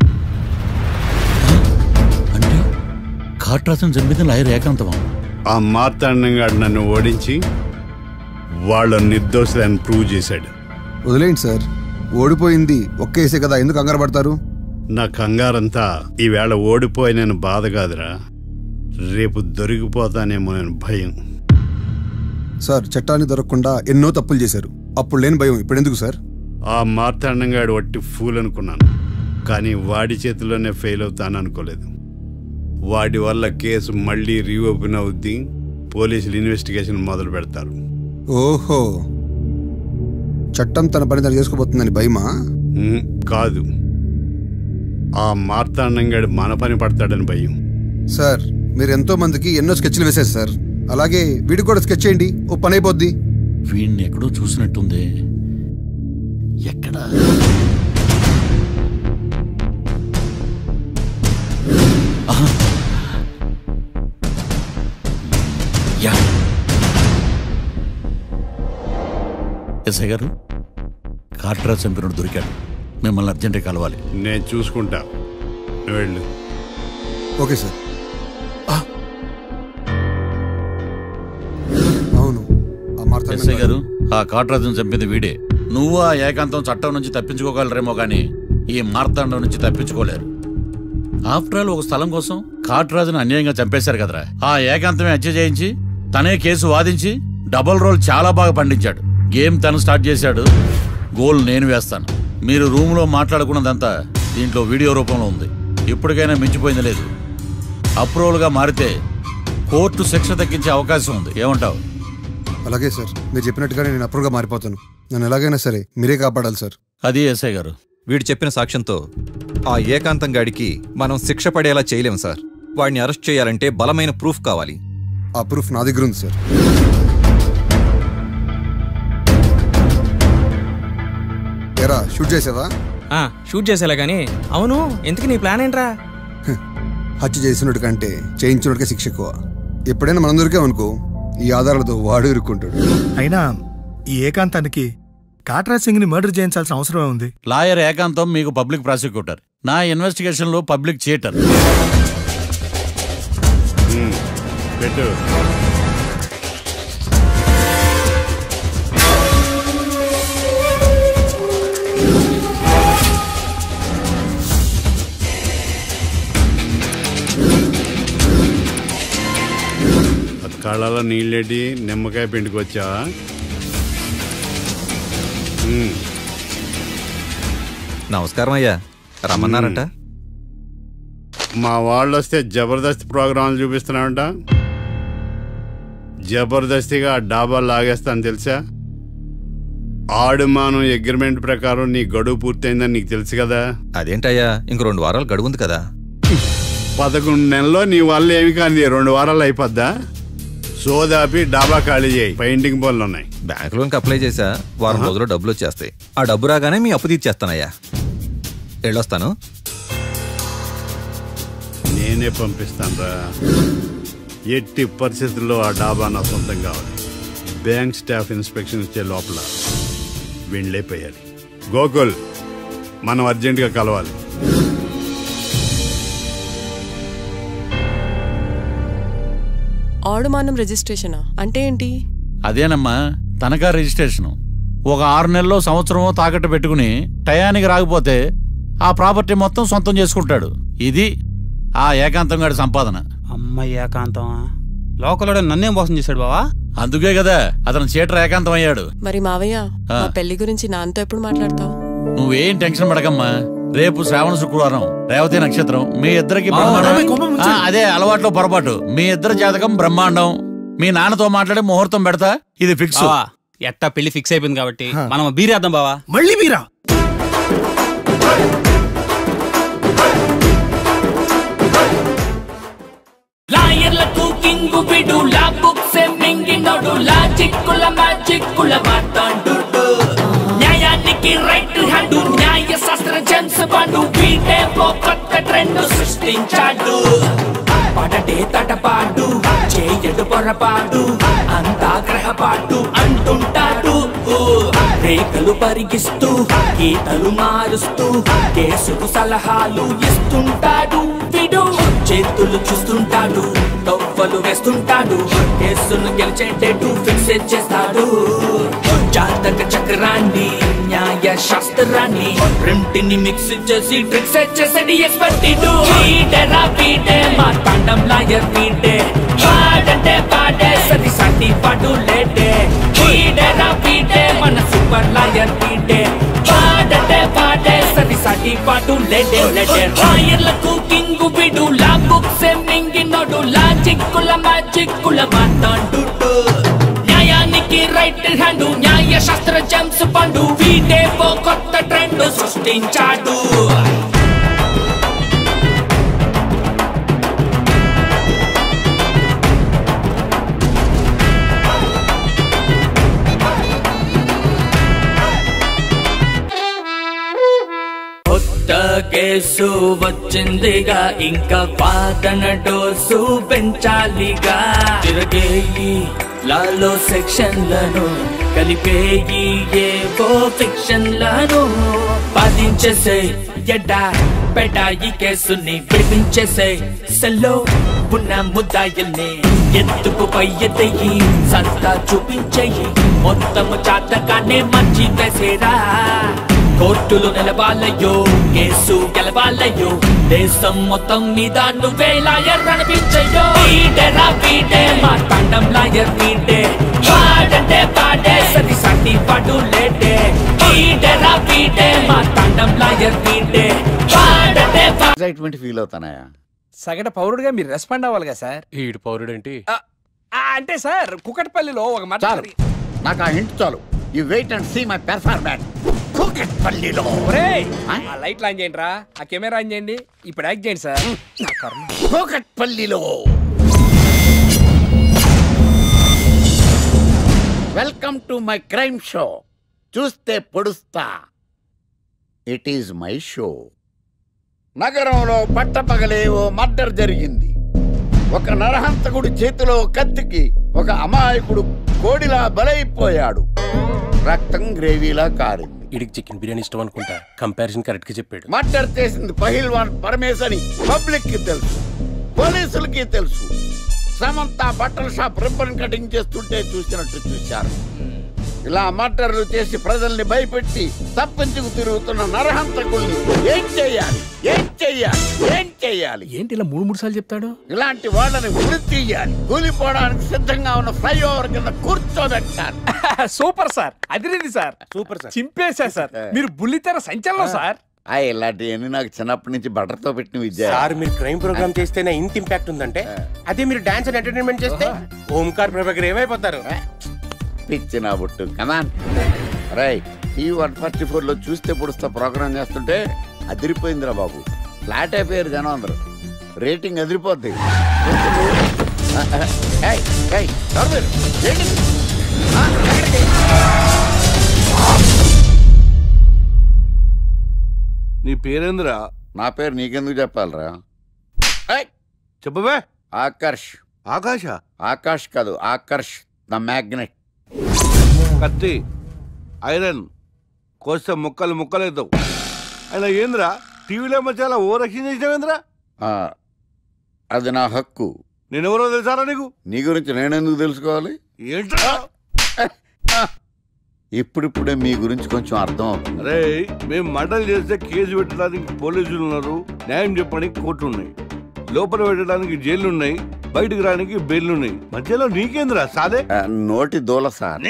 అంటే కాట్రాజన్ చంపిన లాయర్ ఏకాంతమా? ఆ మార్తాండంగా నన్ను ఓడించి వాళ్ళ నిర్దోషులని ప్రూవ్ చేశాడు. వదిలేండి సార్, ఓడిపోయింది ఒక్కేసే కదా, ఎందుకు కంగారు పడతారు? నా కంగారంతా ఈవేళ ఓడిపోయి నేను బాధ కాదురా, రేపు దొరికిపోతానేమో నేను భయం. సార్ చట్టాన్ని దొరకకుండా ఎన్నో తప్పులు చేశారు, అప్పుడు లేని భయం ఇప్పుడు ఎందుకు సార్? ఆ మార్తాండంగాడు వట్టి ఫూల్ అనుకున్నాను, కానీ వాడి చేతిలోనే ఫెయిల్ అవుతాను అనుకోలేదు. వాడి వల్ల కేసు మళ్ళీ రీఓపెన్ అవుద్ది, పోలీసులు ఇన్వెస్టిగేషన్ మొదలు పెడతారు. ఓహో, చట్టం తన పని తను చేసుకోబోతుందని భయమా? కాదు, ఆ మార్తాండంగాడు మన పని పడతాడని భయం. సార్ మీరు ఎంతో మందికి ఎన్నో స్కెచ్లు వేశారు సార్, అలాగే వీడికి కూడా స్కెచ్ చేయండి, ఓ పని అయిపోద్ది. వీడిని ఎక్కడో చూసినట్టుంది. ఎక్కడ? ఎస్ఐ గారు, కాట్రాజ్ చంపినోడు దొరికాడు, మిమ్మల్ని అర్జెంట్గా కలవాలి. నేను చూసుకుంటా, వెళ్ళు. Okay sir. అవును, ఎస్ఐ గారు, ఆ కాట్రాజును చంపింది వీడే. నువ్వు ఆ ఏకాంతం చట్టం నుంచి తప్పించుకోగలరేమో కానీ ఈ మార్తాండం నుంచి తప్పించుకోలేరు. ఆఫ్టర్ ఆల్ ఒక స్థలం కోసం కాట్రాజును అన్యాయంగా చంపేశారు కదరా. ఆ ఏకాంతమే హత్య చేయించి తనే కేసు వాదించి డబుల్ రోల్ చాలా బాగా పండించాడు. గేమ్ తను స్టార్ట్ చేశాడు, గోల్ నేను వేస్తాను. మీరు రూమ్లో మాట్లాడుకున్నదంతా దీంట్లో వీడియో రూపంలో ఉంది. ఇప్పటికైనా మించిపోయింది లేదు. అప్రూవల్గా మారితే కోర్టు శిక్ష తగ్గించే అవకాశం ఉంది. ఏమంటావు? అలాగే సార్, మీరు చెప్పినట్టుగానే నేను అప్రూవ్గా మారిపోతాను. నన్ను ఎలాగైనా సరే మీరే కాపాడాలి సార్. అది ఎస్ఐ గారు. వీడు చెప్పిన సాక్ష్యంతో ఆ ఏకాంతం గాడికి మనం శిక్ష పడేలా చేయలేం సార్. వాడిని అరెస్ట్ చేయాలంటే బలమైన ప్రూఫ్ కావాలి. ఆ ప్రూఫ్ నా దగ్గర ఉంది సార్. ఎరా షూట్ చేసావా? షూట్ చేసేలా కానీ. అవును, ఎందుకు నీ ప్లాన్ ఏంట్రా? హత్య చేసినట్టు కంటే చేయించినట్టుగా శిక్ష ఎక్కువ. ఎప్పుడైనా మనం దొరికాం అనుకో, ఈ ఆధారాలతో వాడు ఇరుక్కుంటాడు. అయినా ఈ ఏకాంతానికి కాట్రాజ్ సింగ్ ని మర్డర్ చేయించాల్సిన అవసరమే ఉంది. లాయర్ ఏకాంతం మీకు పబ్లిక్ ప్రాసిక్యూటర్, నా ఇన్వెస్టిగేషన్ లో పబ్లిక్ థియేటర్. పెట్టు. కళ్ళలో నీళ్ళెడ్డి నిమ్మకాయ పిండికి వచ్చావా? నమస్కారం అయ్యా, రమ్మన్నారంట. మా వాళ్ళు వస్తే జబర్దస్త్ ప్రోగ్రాంలు చూపిస్తున్నామంట. జబర్దస్తిగా డాబా లాగేస్తాను తెలుసా? ఆడుమానం అగ్రిమెంట్ ప్రకారం నీ గడువు పూర్తయిందని నీకు తెలుసు కదా. అదేంటయ్యా, ఇంక 2 వారాలు గడువు ఉంది కదా. 11 నెలల్లో నీ వల్ల ఏమి కానీ 2 వారాలు అయిపోద్దా? సోదాపి డాబా ఖాళీ చేయి, పెయింటింగ్ పనులు ఉన్నాయి. బ్యాంక్ లోన్కి అప్లై చేసా, వారం రోజుల్లో డబ్బులు వచ్చేస్తాయి. ఆ డబ్బు రాగానే మీ అప్పు తీర్చేస్తానయ్యా. వెళ్ళొస్తాను. నేనే పంపిస్తాను రా. ఎట్టి పరిస్థితుల్లో ఆ డాబా నా సొంతం కావాలి. బ్యాంక్ స్టాఫ్ ఇన్స్పెక్షన్ ఇచ్చే లోపల వెళ్ళైపోయాలి. గోకుల్, మనం అర్జెంటుగా కలవాలి. ఆడుమానం రిజిస్ట్రేషనా అంటే ఏంటి? అదేనమ్మా, తనఖా రిజిస్ట్రేషను. ఒక 6 నెలల్లో సంవత్సరమో తాకట్టు పెట్టుకుని టయానికి రాకపోతే ఆ ప్రాపర్టీ మొత్తం సొంతం చేసుకుంటాడు. ఇది ఆ ఏకాంతం గారి సంపాదన. అమ్మ ఏకాంతం లోకల్లో నన్నేం మోసం చేశాడు బావా? అందుకే కదా అతను చీటర్ ఏకాంతం అయ్యాడు. మరి మావయ్య, మా పెళ్లి గురించి నాన్నతో ఎప్పుడు మాట్లాడతావు? నువ్వేం టెన్షన్ పడకమ్మా. రేపు శ్రావణ శుక్రవారం, రేవతి నక్షత్రం, మీ ఇద్దరికి అదే అలవాట్లో పొరపాటు. మీ ఇద్దరు జాతకం బ్రహ్మాండం. మీ నాన్నతో మాట్లాడి ముహూర్తం పెడతా, ఇది ఫిక్స్. ఎట్టా పెళ్లి ఫిక్స్ అయిపోయింది కాబట్టి మనం బీరేద్దాం బావా. మళ్ళీ బీరా? లాయర్లకు కింగు బిడు లా బుక్స్ మింగినోడు జేమ్స్ బాండ్ వీడే ఓ కొత్త ట్రెండ్ సృష్టించాడు పడటే తటపాటు చేయడు పొరపాటు అంతా గ్రహపాటు అంటుంటాడు రేఖలు పరిగిస్తూ గీతలు మారుస్తూ కేసుకు సలహాలు ఇస్తుంటాడు వీడు చేతులు చూస్తుంటాడు తొవ్వలు వేస్తుంటాడు కేసును గెలిచేటట్టు ఫిక్స్ చేస్తాడు జాతక చక్రాన్ని న్యాయ శాస్త్రాన్ని రెంటిని మిక్స్ చేసి ట్రిక్స్ చేసేది ఎక్స్పర్ట్ వీడేరా వీడే మా తాండం లాయర్ వీడే పాడంటే పాడే సది సాటి పాడు లేటే వీడేరా వీడే మన సూపర్ లాయర్ వీడే పాడంటే పాడే సది సాటి పాడు లేటే లేటే రాయర్లకు కింగు వీడు లా బుక్స్ మింగినోడు లాజిక్కుల మ్యాజిక్కుల మాట్లాడు న్యాయానికి రైట్ హ్యాండ్ న్యాయ శాస్త్ర జేమ్స్ బాండ్ వీడే ఓ కొత్త ట్రెండ్ సృష్టించాడు కేసు వచ్చిందిగా ఇంకా వాదన డోసు పెంచాలిగా తిరగేయి లాలో సెక్షన్లను కలిపేయి ఏవో ఫిక్షన్లను బాధించేసే ఎడా పెడా ఈ కేసుని విడిపించేసే సెల్లో ఉన్న ముద్దాయిల్ని ఎత్తుకు పై ఎత్తయి సంతా చూపించేయి మొత్తము చాతకానే మంచి వేసేరా కోర్టులు నిలవాలయ్యో కేసు గెలవాలయ్యో దేశం మొత్తం మీద నువ్వే లాయర్ అనిపించయ్యో వీడేరా వీడే మా తాండం లాయర్ వీడే పాడంటే పాడే సది సాటి పాడు లేటే వీడేరా వీడే మా తాండం లాయర్ వీడే పాడంటే ఎక్సైట్మెంట్ ఫీల్ అవుతానయా సగటు పౌరుడిగా మీరు రెస్పాండ్ అవ్వాలి కదా సార్ ఈడు పౌరుడు ఏంటి అంటే సార్ కుకట్పల్లిలో ఒక మాట నాకు ఆ హింట్ చాలు you wait and see my performance కూకట్పల్లిలో ఆ లైట్లు ఆన్ చేయండి రా ఆ కెమెరా ఆన్ చేయండి ఇప్పుడు యాక్ట్ చేయండి సార్ కూకట్పల్లిలో welcome to my crime show చూస్తే పొడుస్తా ఇట్ ఈజ్ మై షో నగరంలో పట్టపగలే ఓ మర్డర్ జరిగింది ఒక నరహంతకుడి చేతిలో కత్తికి ఒక అమాయకుడు కోడిలా బలైపోయాడు రక్తం గ్రేవీలా కారింది ఇడికి చికెన్ బిర్యానీ ఇష్టం అనుకుంటా కంపారిజన్ కరెక్ట్ గా చెప్పాడు మర్డర్ చేసింది పహిల్వాన్ పరమేశ్ అని పబ్లిక్ కి తెలుసు పోలీసులకి తెలుసు సమంత బట్టల షాప్ రిబ్బన్ కటింగ్ చేస్తుంటే చూసినట్టు చూశారు ఇలా మర్డర్లు చేసి ప్రజల్ని భయపెట్టి తప్పించుకు తిరుగుతున్న నరహంతకుల్ని ఏం చెయ్యాలి ఏం చెయ్యాలి ఏం చెయ్యాలి ఏంటి ఇలా మూడు సార్లు చెప్తాడు ఇలాంటి వాళ్ళని ఉరి తీయాలి కూలిపోవడానికి సిద్ధంగా ఉన్న ఫ్లైఓవర్ కింద కూర్చోబెట్టాలి సూపర్ సార్ అదిరింది సార్ సూపర్ సార్ చింపేశా సార్ మీరు బుల్లితెర సంచలనం సార్ ఇలాంటివన్నీ నాకు చిన్నప్పటి నుంచి బట్టర్తో పెట్టిన విద్య సార్ మీరు క్రైమ్ ప్రోగ్రామ్ చేస్తేనే ఇంత ఇంపాక్ట్ ఉందంటే అదే మీరు డాన్స్ అండ్ ఎంటర్టైన్మెంట్ చేస్తే ఓంకార్ ప్రభాకర్ ఏమైపోతారు పిచ్చి నా బుట్టు కమాన్ రై ఈ 144 లో చూస్తే పొడుస్తా ప్రోగ్రామ్ చేస్తుంటే అదిరిపోయిందిరా బాబు ఫ్లాట్ అయిపోయారు జనం అందరూ రేటింగ్ అదిరిపోద్ది నీ పేరేంద్రా నా పేరు నీకెందుకు చెప్పాలరా చెప్పవే ఆకర్ష్ ఆకాశ ఆకాష్ కాదు ఆకర్ష్ ద మ్యాగ్నెట్ కత్తి ఐరన్ కోస్తే ముక్కలు ముక్కలేద్దావు అయినా ఏంద్రా టీవీలో మధ్య ఓ రక్షణ చేసినావేంద్రా అది నా హక్కు నేనెవరో తెలుసారా నీకు నీ గురించి నేనెందుకు తెలుసుకోవాలి ఏంట్రా ఇప్పుడిప్పుడే మీ గురించి కొంచెం అర్థం అవుతుంది అరే మేము మర్డర్ చేస్తే కేసు పెట్టడానికి పోలీసులు ఉన్నారు న్యాయం చెప్పడానికి కోర్టు ఉన్నాయి లోపల పెట్టడానికి జైలు ఉన్నాయి బయటకు రానికి బెయిల్ ఉన్నాయి మధ్యలో నీకేంద్రా సాదే నోటి దూల సార్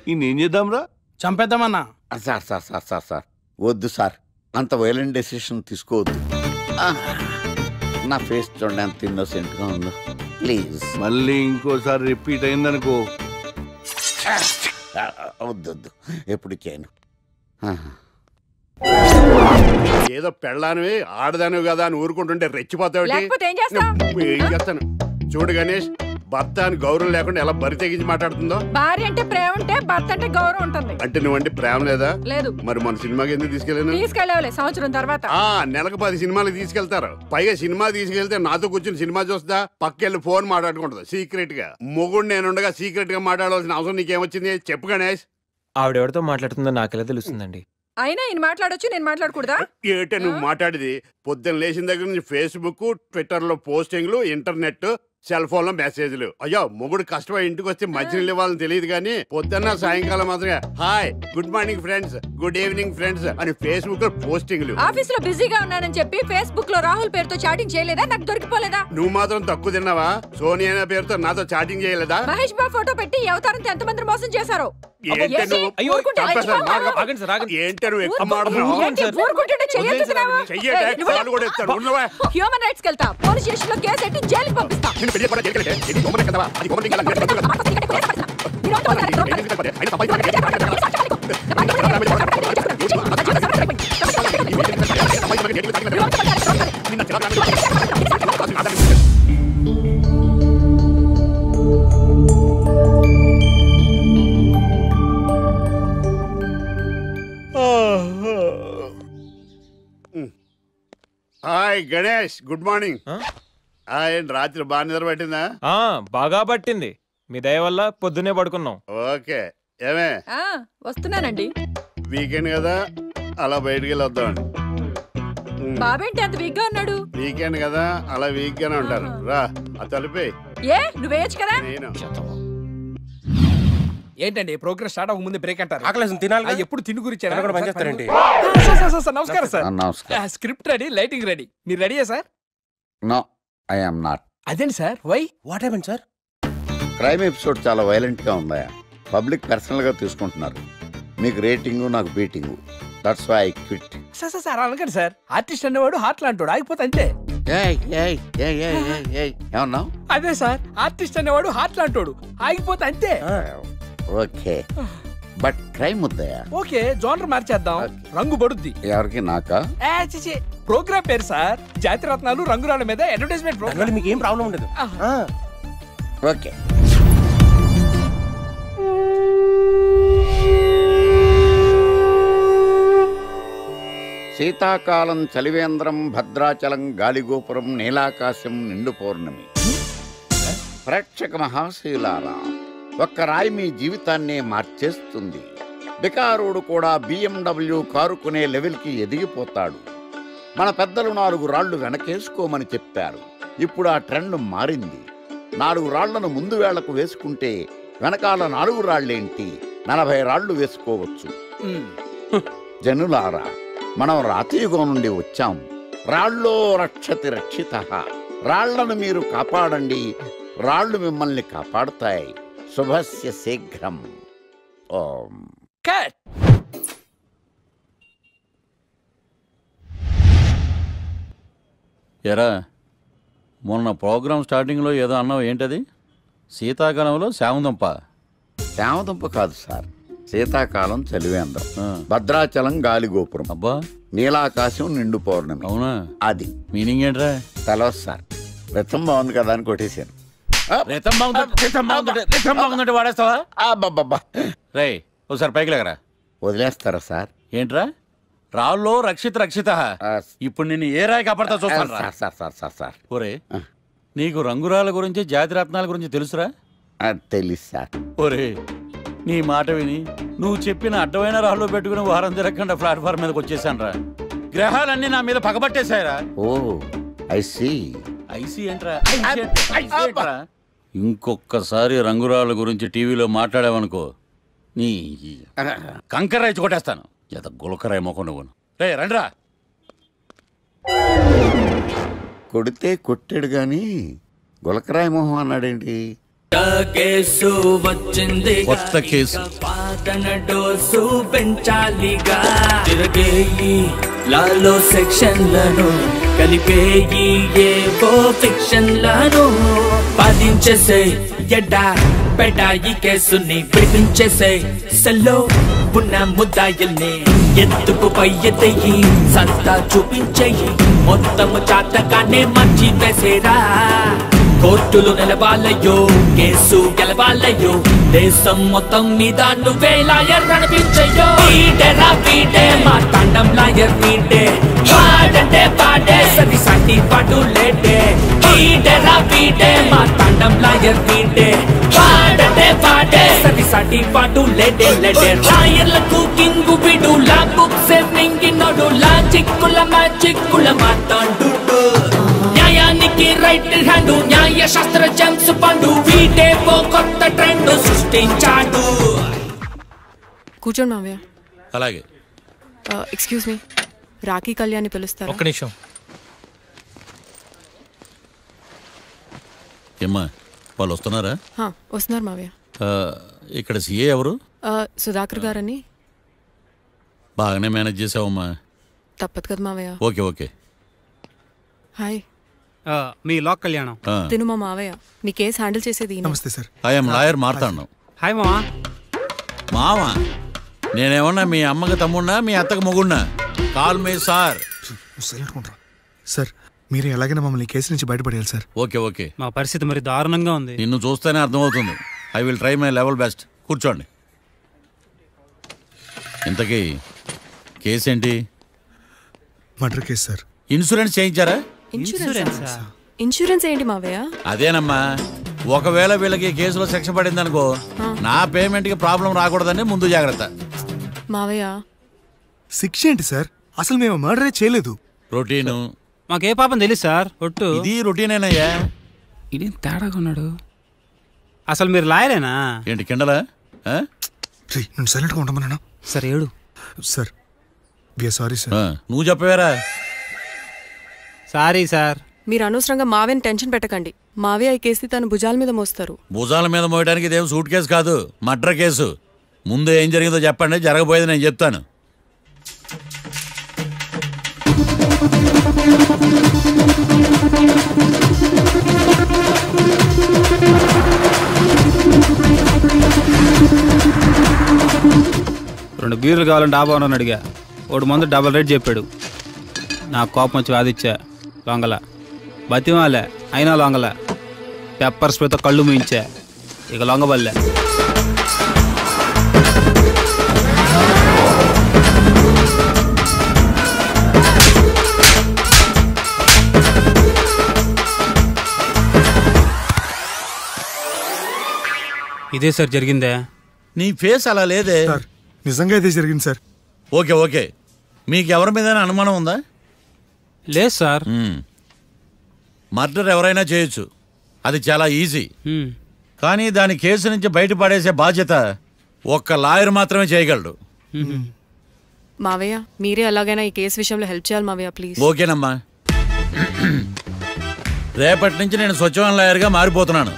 ఏం చేద్దాంరా చంపేద్దామన్నా sir sir sir sir sir వద్దు సార్ అంత వైలెంట్ డెసిషన్ తీసుకోవద్దు నా ఫేస్ చూడండి అంత ఇన్నోసెంట్ గా ఉందో ప్లీజ్ మళ్ళీ ఇంకోసారి రిపీట్ అయిందనుకో వద్దు వద్దు ఎప్పుడు చేయను ఏదో పెళ్ళానివి ఆడదానివి కదా అని ఊరుకుంటుంటే రెచ్చిపోతావు లేకపోతే ఏం చేస్తావ్? ఏం చేస్తాను చూడు గణేష్ భర్త అని గౌరవం లేకుండా ఎలా బరి తెగించి మాట్లాడుతుందో. భార్య అంటే ప్రేమ ఉంటే భర్త అంటే గౌరవం ఉంటుంది. అంటే నువ్వంటే ప్రేమ లేదా? లేదు. మరి మన సినిమాకి ఎందుకు తీసుకెళ్ళాను? తీసుకెళ్ళవలే సంవత్సరం తర్వాత. నెలకు 10 సినిమాలకు తీసుకెళ్తారు. పైగా సినిమా తీసుకెళ్తే నాతో కూర్చొని సినిమా చూస్తా, పక్కెళ్ళి ఫోన్ మాట్లాడుకుంటుంది సీక్రెట్ గా. మొగుడు నేనుండగా సీక్రెట్ గా మాట్లాడాల్సిన అవసరం నీకేమొచ్చింది చెప్పు గణేష్. ఆవిడెవరితో మాట్లాడుతుందో నాకెలా తెలుస్తుందండి? అయినా ఈయన మాట్లాడొచ్చు, నేను మాట్లాడకూడదా? ఏటే నువ్వు మాట్లాడేది? పొద్దున్న లేచిన దగ్గర నుంచి ఫేస్బుక్, ట్విట్టర్ లో పోస్టింగ్లు, ఇంటర్నెట్, సెల్ ఫోన్ లో మెసేజ్లు. అయ్యో మొగుడు కష్టమై ఇంటికి వస్తే మంచినీళ్ళు ఇవ్వాలని తెలియదు కానీ పొద్దున్న సాయంకాలం మాత్రమే hi, good morning friends, good evening friends అని ఫేస్బుక్ లో పోస్టింగ్లు. ఆఫీస్ లో బిజీగా ఉన్నానని చెప్పి ఫేస్బుక్ లో రాహుల్ పేరుతో చాటింగ్ చేయలేదా? నాకు దొరికిపోలేదా? నువ్వు మాత్రం తక్కువ తిన్నావా? సోనియా పేరుతో నాతో చాటింగ్ చేయలేదా? మహేష్ బాబు ఫోటో పెట్టి అవతారంతో ఎంతమంది మోసం చేశారు? హ్యూమన్ రైట్స్ కెళ్తా, పోలీస్ స్టేషన్ లో కేసు పెట్టి జైలుకి పంపిస్తా. Hi Ganesh, good morning. రాత్రి బాగా నిద్ర పట్టిందా? బాగా పట్టింది. మీ దయ వల్ల పొద్దునే పడుకున్నాం. ఓకే. ఏమే వస్తున్నానండి. వీకెండ్ కదా, అలా బయటికి వెళ్ళి వద్దామండి. బాబేంటి అంత వీక్ గా ఉన్నాడు? వీకెండ్ కదా, అలా వీక్ గానే ఉంటారు. రా ఆ తలిపే. నువ్వేయచ్చు కదా. ఏంటండి ప్రోగ్రెస్ స్టార్ట్ అవ్వక ముందు బ్రేక్ అంటారు? తినాలి. ఎప్పుడు తిండి గురించి నమస్కారం sir. Script ready, lighting ready. మీరు రెడీయా sir? No, I am not. అదేంటి sir? Why? What happen sir? Crime episode చాలా వైలెంట్ గా ఉందా? పబ్లిక్ పర్సనల్ గా తీసుకుంటున్నారు. మీకు రేటింగ్, నాకు beating. That's why I quit. Sir అనకండి సార్. ఆర్టిస్ట్ అనేవాడు హార్ట్ లాంటాడు, ఆగిపోతే అంతే. ఏమన్నా? అదే సార్, ఆర్టిస్ట్ అనేవాడు హార్ట్ లాంటాడు, ఆగిపోతే అంతే. ఓకే, బట్ క్రైమ్ వద్దయా? ఓకే, జోనర్ మార్చేద్దాం. రంగు పడుద్ది. ఎవరికి? నాకా? ప్రోగ్రామ్ పేరు సార్ జాతి రత్నాలు రంగురాళ్ళ మీద అడ్వర్టైజ్మెంట్ ప్రోగ్రామ్. మీకు ఏం ప్రాబ్లం ఉండదు. ఓకే. శీతాకాలం చలివేంద్రం, భద్రాచలం గాలిగోపురం, నీలాకాశం, నిండు పౌర్ణమి. ప్రేక్షక మహాశీలారా, ఒక్క రాయి మీ జీవితాన్నే మార్చేస్తుంది. బికారుడు కూడా BMW కారు కొనే లెవెల్కి ఎదిగిపోతాడు. మన పెద్దలు 4 రాళ్లు వెనకేసుకోమని చెప్పారు. ఇప్పుడు ఆ ట్రెండ్ మారింది. 4 రాళ్లను ముందు వేళ్లకు వేసుకుంటే వెనకాల 4 రాళ్లేంటి 40 రాళ్లు వేసుకోవచ్చు. జనులారా, మనం రాతియుగం నుండి వచ్చాం. రాళ్ళో రక్షతి రక్షితః. రాళ్లను మీరు కాపాడండి, రాళ్లు మిమ్మల్ని కాపాడుతాయి. శుభస్య శీఘ్రం. ఓం. ఎరా, మొన్న ప్రోగ్రామ్ స్టార్టింగ్లో ఏదో అన్నావు, ఏంటది? శీతాకాలంలో శామదుంప. శామదుంప కాదు సార్, శీతాకాలం చలివేంద్రం, భద్రాచలం గాలిగోపురం, అబ్బా, నీలాకాశం, నిండు పౌర్ణమి. అవునా? అది మీనింగ్ ఏంట్రా? తెలవదు సార్. రతం బాగుంది కదా అని కొట్టేశాను. వాడేస్తావా? రే, ఒకసారి పైకి లేకరా. వదిలేస్తారా సార్? ఏంట్రా? రాళ్ళో రక్షిత. ఇప్పుడు నిన్ను ఏ రాయి కాపాడతా చూస్తాను. సార్ ఒరే, నీకు రంగురాల గురించి, జాతి రత్నాల గురించి తెలుసురా? తెలుసు సార్. ఒరే, నీ మాట విని నువ్వు చెప్పిన అడ్డమైన రాళ్ళు పెట్టుకుని వారం తిరగకుండా ప్లాట్ఫామ్ మీదకి వచ్చేసాను రా. గ్రహాలన్నీ నా మీద పగబట్టేశాయరా. ఓ, ఐ సీ. ఐసీ ఏంట్రా? ఇంకొకసారి రంగురాళ్ళ గురించి టీవీలో మాట్లాడావనుకో, నీ కంకర్రాయి కొట్టేస్తాను. ఎంత గులకరాయి మొక్క నువ్వు. రే రండిరా. కొడితే కొట్టాడు గాని గులకరాయి మొహం అన్నాడేంటి? కేసు వచ్చింది, కొత్త కేసు. పాతన డోసు పెంచాలిగా. తిరగేయి లాలో సెక్షన్లను, కలిపేయి ఏవో ఫిక్షన్లను. బాధించేసే ఎడా పెడా ఈ కేసుని విడిపించేసే. సెల్లో ఉన్న ముద్దాయిల్ని ఎత్తుకు పై ఎత్తయి, సత్తా చూపించేయి. మొత్తము చాతకానే మంచి వేసేరా. కోర్టులు నిలవాలయ్యో కేసు గెలవాలయ్యో దేశం మొత్తం మీద నువ్వే లాయర్ నడిపించయ్యో వీడేరా వీడే మార్తాండం లాయర్ వీడే వాడంటే పాడే సరి సాటి పాటు లేటే వీడేరా వీడే మార్తాండం లాయర్ వీడే వాడంటే పాడే సరి సాటి పాటు లేటే లేటే లాయర్లకు కింగు విడు లా బుక్స్ మింగినోడు లాజిక్కుల మ్యాజిక్కుల మార్తాండు న్యాయానికి రైట్ హ్యాండ్ న్యాయ శాస్త్ర జేమ్స్ పండు వీడే ఓ కొత్త ట్రెండ్ సృష్టించాడు. కూర్చోండి మావయ్య. అలాగే. ఎక్స్క్యూజ్ మీ, రాఖీ కళ్యాణ్ని పిలుస్తారా? ఒక్క నిమిషం. ఏమ్మా వాళ్ళు వస్తున్నారా? వస్తున్నారు మావయ్య. ఇక్కడ సీఏ ఎవరు? సుధాకర్ గారని. బాగానే మేనేజ్ చేసావమ్మా. తప్పదు కదా మావయ్య. Okay okay. హాయ్. మీ లాక్ కళ్యాణం. తిను మా మావయ్య. మీ కేసు హ్యాండిల్ చేసేది. నమస్తే sir. I'm lawyer Marthandam. Hi మావా. మావా నేనేమన్నా మీ అమ్మకి తమ్ముడినా మీ అత్తకి మొగుడినా? కాల్ మీ సార్. సార్ మీరు ఎలాగైనా మమ్మల్ని ఈ కేసు నుంచి బయటపడేయాలి సార్. Okay okay. మా పరిస్థితి మరి దారుణంగా ఉంది. నిన్ను చూస్తేనే అర్థమవుతుంది. I will try my level best. కూర్చోండి. ఇంతకీ కేసు ఏంటి? Murder case sir. ఇన్సూరెన్స్ చేయించారా? ఇన్సూరెన్స్ ఏంటి మావయ్య? అదేనమ్మా, ఒకవేళ వీళ్ళకి కేసులో శిక్ష పడింది అనుకో, నా పేమెంట్ కి ప్రాబ్లం రాకూడదని ముందు జాగ్రత్త. మావయ్య శిక్ష ఏంటి సార్? అసలు మేము మర్డరే చేయలేదు. రొటీన్. మాకే పాపం తెలుసు సార్. ఒట్టు ఇది రొటీనేనయ్యా. ఇదేం తేడాగా ఉన్నాడు. అసలు మీరు లాయరేనా? ఏంటి కిండలా? నేను సైలెంట్గా ఉండమన్నా. సార్ ఏడు. Sir sorry sir. నువ్వు చెప్పవేరా? Sorry sir. మీరు అనవసరంగా మావయ్యని టెన్షన్ పెట్టకండి. మావయ్య ఈ కేసు తన భుజాల మీద మోస్తారు. భుజాల మీద మోయడానికి ఇదేం సూట్ కేసు కాదు, మర్డర్ కేసు. ముందు ఏం జరిగిందో చెప్పండి, జరగబోయేది నేను చెప్తాను. రెండు బీర్లు కావాలని డాబా అని అడిగా. ఒకడు మందు డబల్ రేట్ చెప్పాడు. నాకు కోపం వచ్చి వాదిచ్చా. లొంగల బతిమాలే, అయినా లొంగల. పెప్పర్ స్ప్రేతో కళ్ళు మూయించా. ఇక లొంగబల్లే. ఇదే సార్ జరిగిందే. నీ ఫేస్ అలా లేదే. నిజంగా ఇదే జరిగింది సార్. Okay okay. మీకు ఎవరి మీద అనుమానం ఉందా? లేదు సార్. మర్డర్ ఎవరైనా చేయొచ్చు, అది చాలా ఈజీ. కానీ దాని కేసు నుంచి బయటపడేసే బాధ్యత ఒక్క లాయర్ మాత్రమే చేయగలడు. మావయ్య మీరే ఎలాగైనా ఈ కేసు విషయంలో హెల్ప్ చేయాలి మావయ్య ప్లీజ్. ఓకేనమ్మా. రేపటి నుంచి నేను స్వచ్ఛమైన లాయర్గా మారిపోతున్నాను.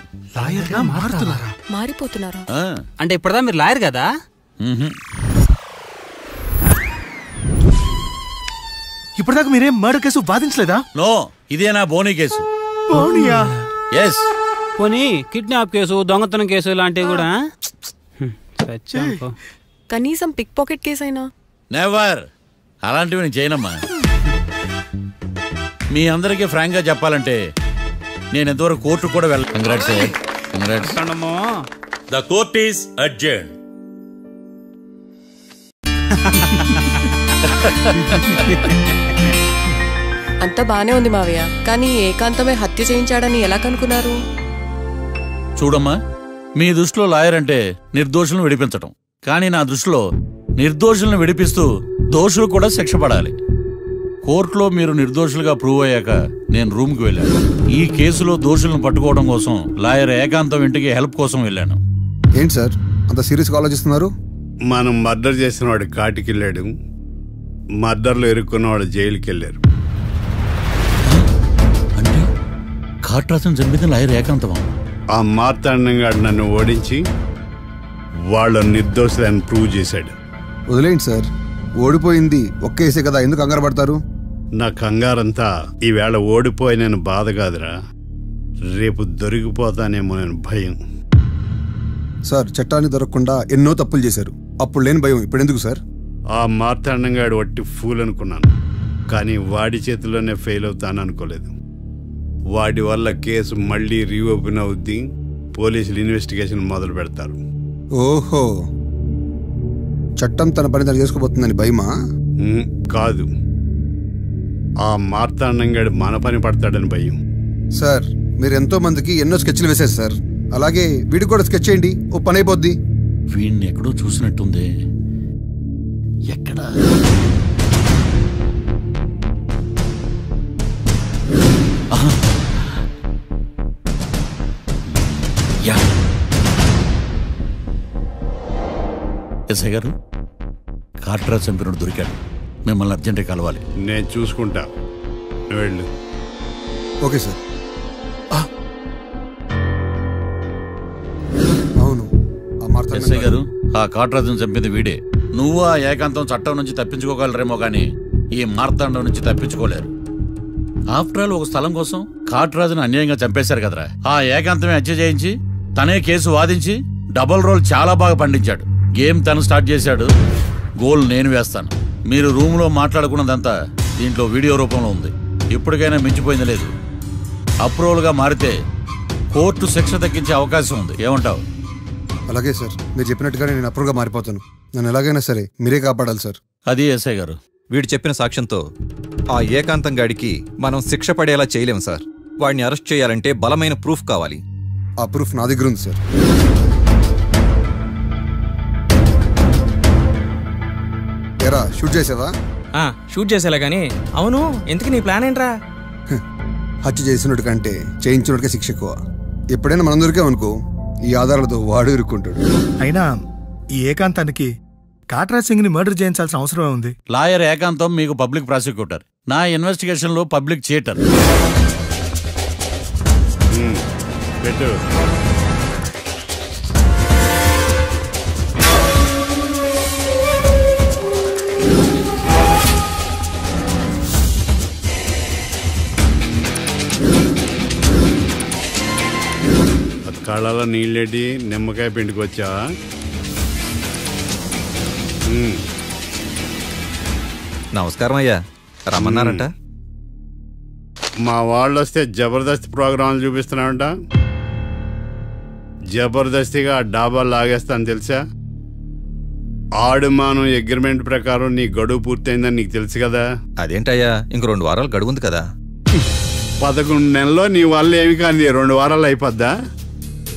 మారిపోతున్నారా? అంటే ఇప్పటిదా మీరు లాయర్ కదా? ఇప్పటిదాకా మీరేం మర్డర్ కేసు వాదించలేదా? నో, ఇదే నా బోనీ కేసు. ఎస్. పోనీ కిడ్నాప్ కేసు, దొంగతనం కేసు ఇలాంటివి కూడా. కనీసం పిక్ పాకెట్ కేసు అయినా? నెవర్. అలాంటివి నేను చేయనమ్మా. మీ అందరికీ ఫ్రాంక్ గా చెప్పాలంటే నేను ఎంతవరకు కోర్టు కూడా వెళ్ళాను. Congrats. Congrats. The court is adjourned. అంతా బానే ఉంది మావయ్య, కానీ ఏకాంతమే హత్య చేయించాడని ఎలా కనుక్కున్నారు? చూడమ్మా, మీ దృష్టిలో లాయర్ అంటే నిర్దోషులను విడిపించటం, కానీ నా దృష్టిలో నిర్దోషులను విడిపిస్తూ దోషులు కూడా శిక్ష పడాలి. కోర్టులో మీరు నిర్దోషులుగా ప్రూవ్ అయ్యాక నేను రూమ్కి వెళ్ళాను. ఈ కేసులో దోషులను పట్టుకోవడం కోసం లాయర్ ఏకాంతం ఇంటికి హెల్ప్ కోసం వెళ్ళాను. ఏంటి సార్ అంత సీరియస్గా ఆలోచిస్తున్నారు? మనం మర్డర్ చేసిన వాడు కాటికి వెళ్ళాడు, మర్డర్లో ఇరుక్కున్న వాడు జైలుకి వెళ్ళారు. అంటే కాట్రాజన్ చంపిన లాయర్ ఏకాంతమా? ఆ మార్తాండంగా నన్ను ఓడించి వాళ్ళ నిర్దోషులని ప్రూవ్ చేశాడు. వదిలేండి సార్, ఓడిపోయింది ఒక్కేసే కదా, ఎందుకు కంగారు పడతారు? నా కంగారంతా ఈవేళ ఓడిపోయి నేను బాధ కాదురా, రేపు దొరికిపోతానేమో నేను భయం. సార్ చట్టాన్ని దొరకకుండా ఎన్నో తప్పులు చేశారు, అప్పుడు లేని భయం ఇప్పుడు ఎందుకు సార్? ఆ మార్తాండంగాడు వట్టి ఫూల్ అనుకున్నాను, కానీ వాడి చేతిలోనే ఫెయిల్ అవుతాను అనుకోలేదు. వాటి వల్ల కేసు మళ్ళీ రీఓపెన్ అవుద్ది, పోలీసులు ఇన్వెస్టిగేషన్ మొదలు పెడతారు. ఓహో, చట్టం తన పని తను చేసుకోబోతుందని భయమా? కాదు, ఆ మార్తాండంగాడు మన పని పడతాడని భయం. సార్, మీరు ఎంతో మందికి ఎన్నో స్కెచ్లు వేశారు సార్, అలాగే వీడికి కూడా స్కెచ్ చేయండి, ఓ పని అయిపోద్ది. వీడిని ఎక్కడో చూసినట్టుంది. ఎక్కడ? ఎస్ఐ గారు, కాట్రాజ్ చంపినోడు దొరికాడు. మిమ్మల్ని అర్జెంట్గా కలవాలి. నేను చూసుకుంటా, వెళ్ళు. Okay sir. అవును, ఎస్ఐ గారు, ఆ కాట్రాజును చంపింది వీడే. నువ్వు ఆ ఏకాంతం చట్టం నుంచి తప్పించుకోగలరేమో కానీ ఈ మార్తాండం నుంచి తప్పించుకోలేరు. ఆఫ్టర్ ఆల్ ఒక స్థలం కోసం కాట్రాజును అన్యాయంగా చంపేశారు కదరా. ఆ ఏకాంతమే హత్య చేయించి తనే కేసు వాదించి డబుల్ రోల్ చాలా బాగా పండించాడు. గేమ్ తను స్టార్ట్ చేశాడు, గోల్ నేను వేస్తాను. మీరు రూమ్లో మాట్లాడుకున్నదంతా దీంట్లో వీడియో రూపంలో ఉంది. ఇప్పటికైనా మించిపోయింది లేదు. అప్రూవల్గా మారితే కోర్టు శిక్ష తగ్గించే అవకాశం ఉంది. ఏమంటావు? అలాగే సార్, మీరు చెప్పినట్టుగానే నేను అప్రూవ్గా మారిపోతాను. నన్ను ఎలాగైనా సరే మీరే కాపాడాలి సార్. అది ఎస్ఐ గారు. వీడు చెప్పిన సాక్ష్యంతో ఆ ఏకాంతం గాడికి మనం శిక్ష పడేలా చేయలేం సార్. వాడిని అరెస్ట్ చేయాలంటే బలమైన ప్రూఫ్ కావాలి. ఆ ప్రూఫ్ నా దగ్గర ఉంది సార్. ఎరా, షూట్ చేసావా? షూట్ చేసేలా కానీ అవును, ఎందుకు నీ ప్లాన్ ఏంట్రా? హత్య చేసినట్టు కంటే చేయించినట్టుగా శిక్ష ఎక్కువ. ఎప్పుడైనా మనం దొరికాం అనుకో, ఈ ఆధారాలతో వాడు ఇరుక్కుంటాడు. అయినా ఈ ఏకాంతానికి కాట్రాజ్ సింగ్ ని మర్డర్ చేయించాల్సిన అవసరమే ఉంది. లాయర్ ఏకాంతం మీకు పబ్లిక్ ప్రాసిక్యూటర్, నా ఇన్వెస్టిగేషన్ లో పబ్లిక్ చీటర్. పెట్టు. కళ్ళలో నీళ్ళెడ్డి నిమ్మకాయ పిండికి వచ్చావా? నమస్కారం అయ్యా, రమ్మన్నారంట. మా వాళ్ళు వస్తే జబర్దస్త్ ప్రోగ్రాంలు చూపిస్తున్నామంట. జబర్దస్తిగా డాబా లాగేస్తాను తెలుసా? ఆడుమానం అగ్రిమెంట్ ప్రకారం నీ గడువు పూర్తయిందని నీకు తెలుసు కదా. అదేంటయ్యా, ఇంక 2 వారాలు గడువు ఉంది కదా. 11 నెలల్లో నీ వల్ల ఏమి కానీ 2 వారాలు అయిపోద్దా?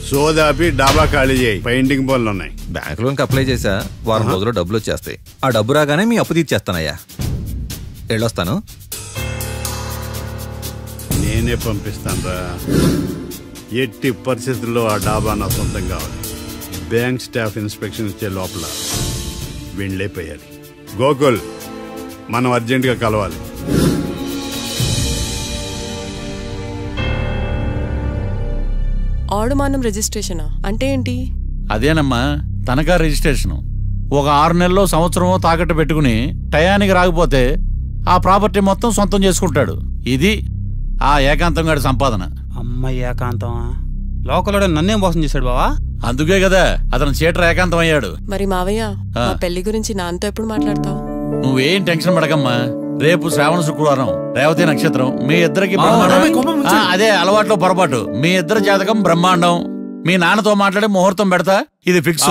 సోదాపి డాబా ఖాళీ చేయి, పెయింటింగ్ పనులు ఉన్నాయి. బ్యాంక్ లోన్కి అప్లై చేసా, వారం రోజుల్లో డబ్బులు వచ్చేస్తాయి. ఆ డబ్బు రాగానే మీ అప్పు తీర్చేస్తానయ్యా. వెళ్ళొస్తాను. నేనే పంపిస్తాను రా. ఎట్టి పరిస్థితుల్లో ఆ డాబా నా సొంతం కావాలి. బ్యాంక్ స్టాఫ్ ఇన్స్పెక్షన్ ఇచ్చే లోపల వెళ్ళైపోయాలి. గోకుల్, మనం అర్జెంటుగా కలవాలి. ఆడుమానం రిజిస్ట్రేషనా అంటే ఏంటి? అదేనమ్మా, తనఖా రిజిస్ట్రేషను. ఒక 6 నెలల్లో సంవత్సరమో తాకట్టు పెట్టుకుని టయానికి రాకపోతే ఆ ప్రాపర్టీ మొత్తం సొంతం చేసుకుంటాడు. ఇది ఆ ఏకాంతం గారి సంపాదన. అమ్మ ఏకాంతం లోకల్ నన్నేం మోసం చేశాడు బావా? అందుకే కదా అతను చీటర్ ఏకాంతం అయ్యాడు. మరి మావయ్య, మా పెళ్లి గురించి నాన్నతో ఎప్పుడు మాట్లాడతావు? నువ్వేం టెన్షన్ పడకమ్మా. రేపు శ్రావణ శుక్రవారం, రేవతి నక్షత్రం. మీ ఇద్దరికి అదే అలవాట్లో పొరపాటు. మీ ఇద్దరు జాతకం బ్రహ్మాండం. మీ నాన్నతో మాట్లాడి ముహూర్తం పెడతా. ఇది ఫిక్స్.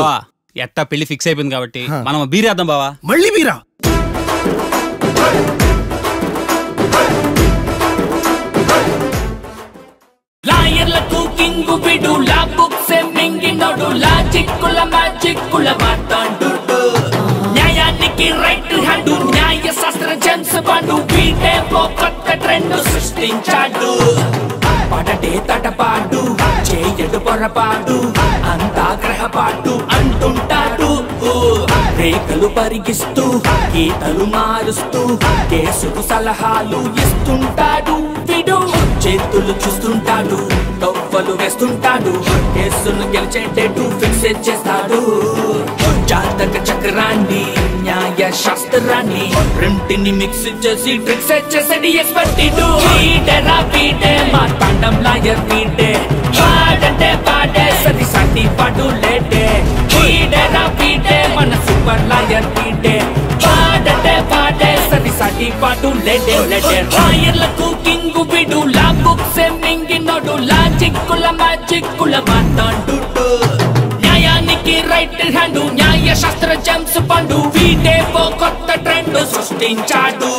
ఎట్టా పెళ్లి ఫిక్స్ అయిపోయింది కాబట్టి మనం బీరేద్దాం బావా. మళ్ళీ బీరా? లాయర్లకు కింగు విడు, లా బుక్స్ మింగినోడు, లాజిక్కుల మ్యాజిక్కుల మాట్లాడు, న్యాయానికి రైట్ హ్యాండ్, న్యాయ శాస్త్ర జెమ్స్ బాండు, వీటే ఓ కొత్త ట్రెండ్ సృష్టించాడు. పడటే తటపాటు, చేయడు పొరపాటు, అంతా గ్రహపాటు అంటుంటాడు. రేఖలు పరిగిస్తూ, గీతలు మారుస్తూ, కేసుకు సలహాలు ఇస్తుంటాడు. విడు చేతులు చూస్తుంటాడు, తొవ్వలు వేస్తుంటాడు, కేసును గెలిచేటట్టు ఫిక్స్ చేస్తాడు. జాతక చక్రాన్ని, న్యాయ శాస్త్రాన్ని రెంటిని మిక్స్ చేసి ట్రిక్స్ చేసేది ఎక్స్పర్ట్. వీడేరా వీడే, మా తాండం లాయర్ వీడే, వాడంటే వాడే, సది సాటి పాటు లేటే. వీడేరా వీడే, మన సూపర్ లాయర్ వీడే, వాడంటే వాడే, సది సాటి పాటు లేటే. లాయర్లకు కింగు విడు, లా బుక్స్ లాజిక్కుల మ్యాజిక్కుల మాట్లాడు న్యాయానికి రైట్ హ్యాండ్ న్యాయ శాస్త్ర జేమ్స్ పండు వీడే ఓ కొత్త ట్రెండ్ సృష్టించాడు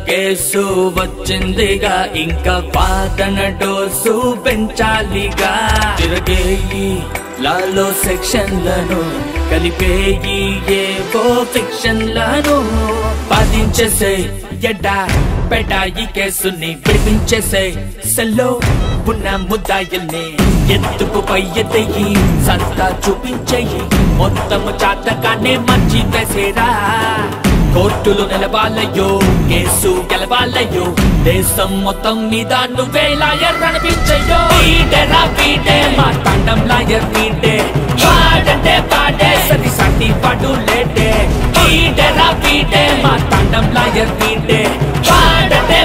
కేసు వచ్చిందిగా ఇంకా వాదన డోసు పెంచాలిగా తిరగేయి లాలో సెక్షన్లను కలిపేయి ఏవో ఫిక్షన్లను బాధించేసే ఎడా పెడా ఈ కేసుని విడిపించేసే సెల్లో ఉన్న ముద్దాయిల్ని ఎత్తుకు పై ఎత్తయి సత్తా చూపించేయి మొత్తము చాతకానే మంచి వేసేరా కోర్టులు నిలవాలయ్యో కేసు గెలవాలయ్యో దేశం మొత్తం మీద నువ్వే లాయర్ అనిపించయ్యో వీడేరా వీడే మా తండం లాయర్ వీడే వాడంటే వాడే సరి సాటి పడు లేటే వీడేరా వీడే మా తండం లాయర్ వీడే వాడంటే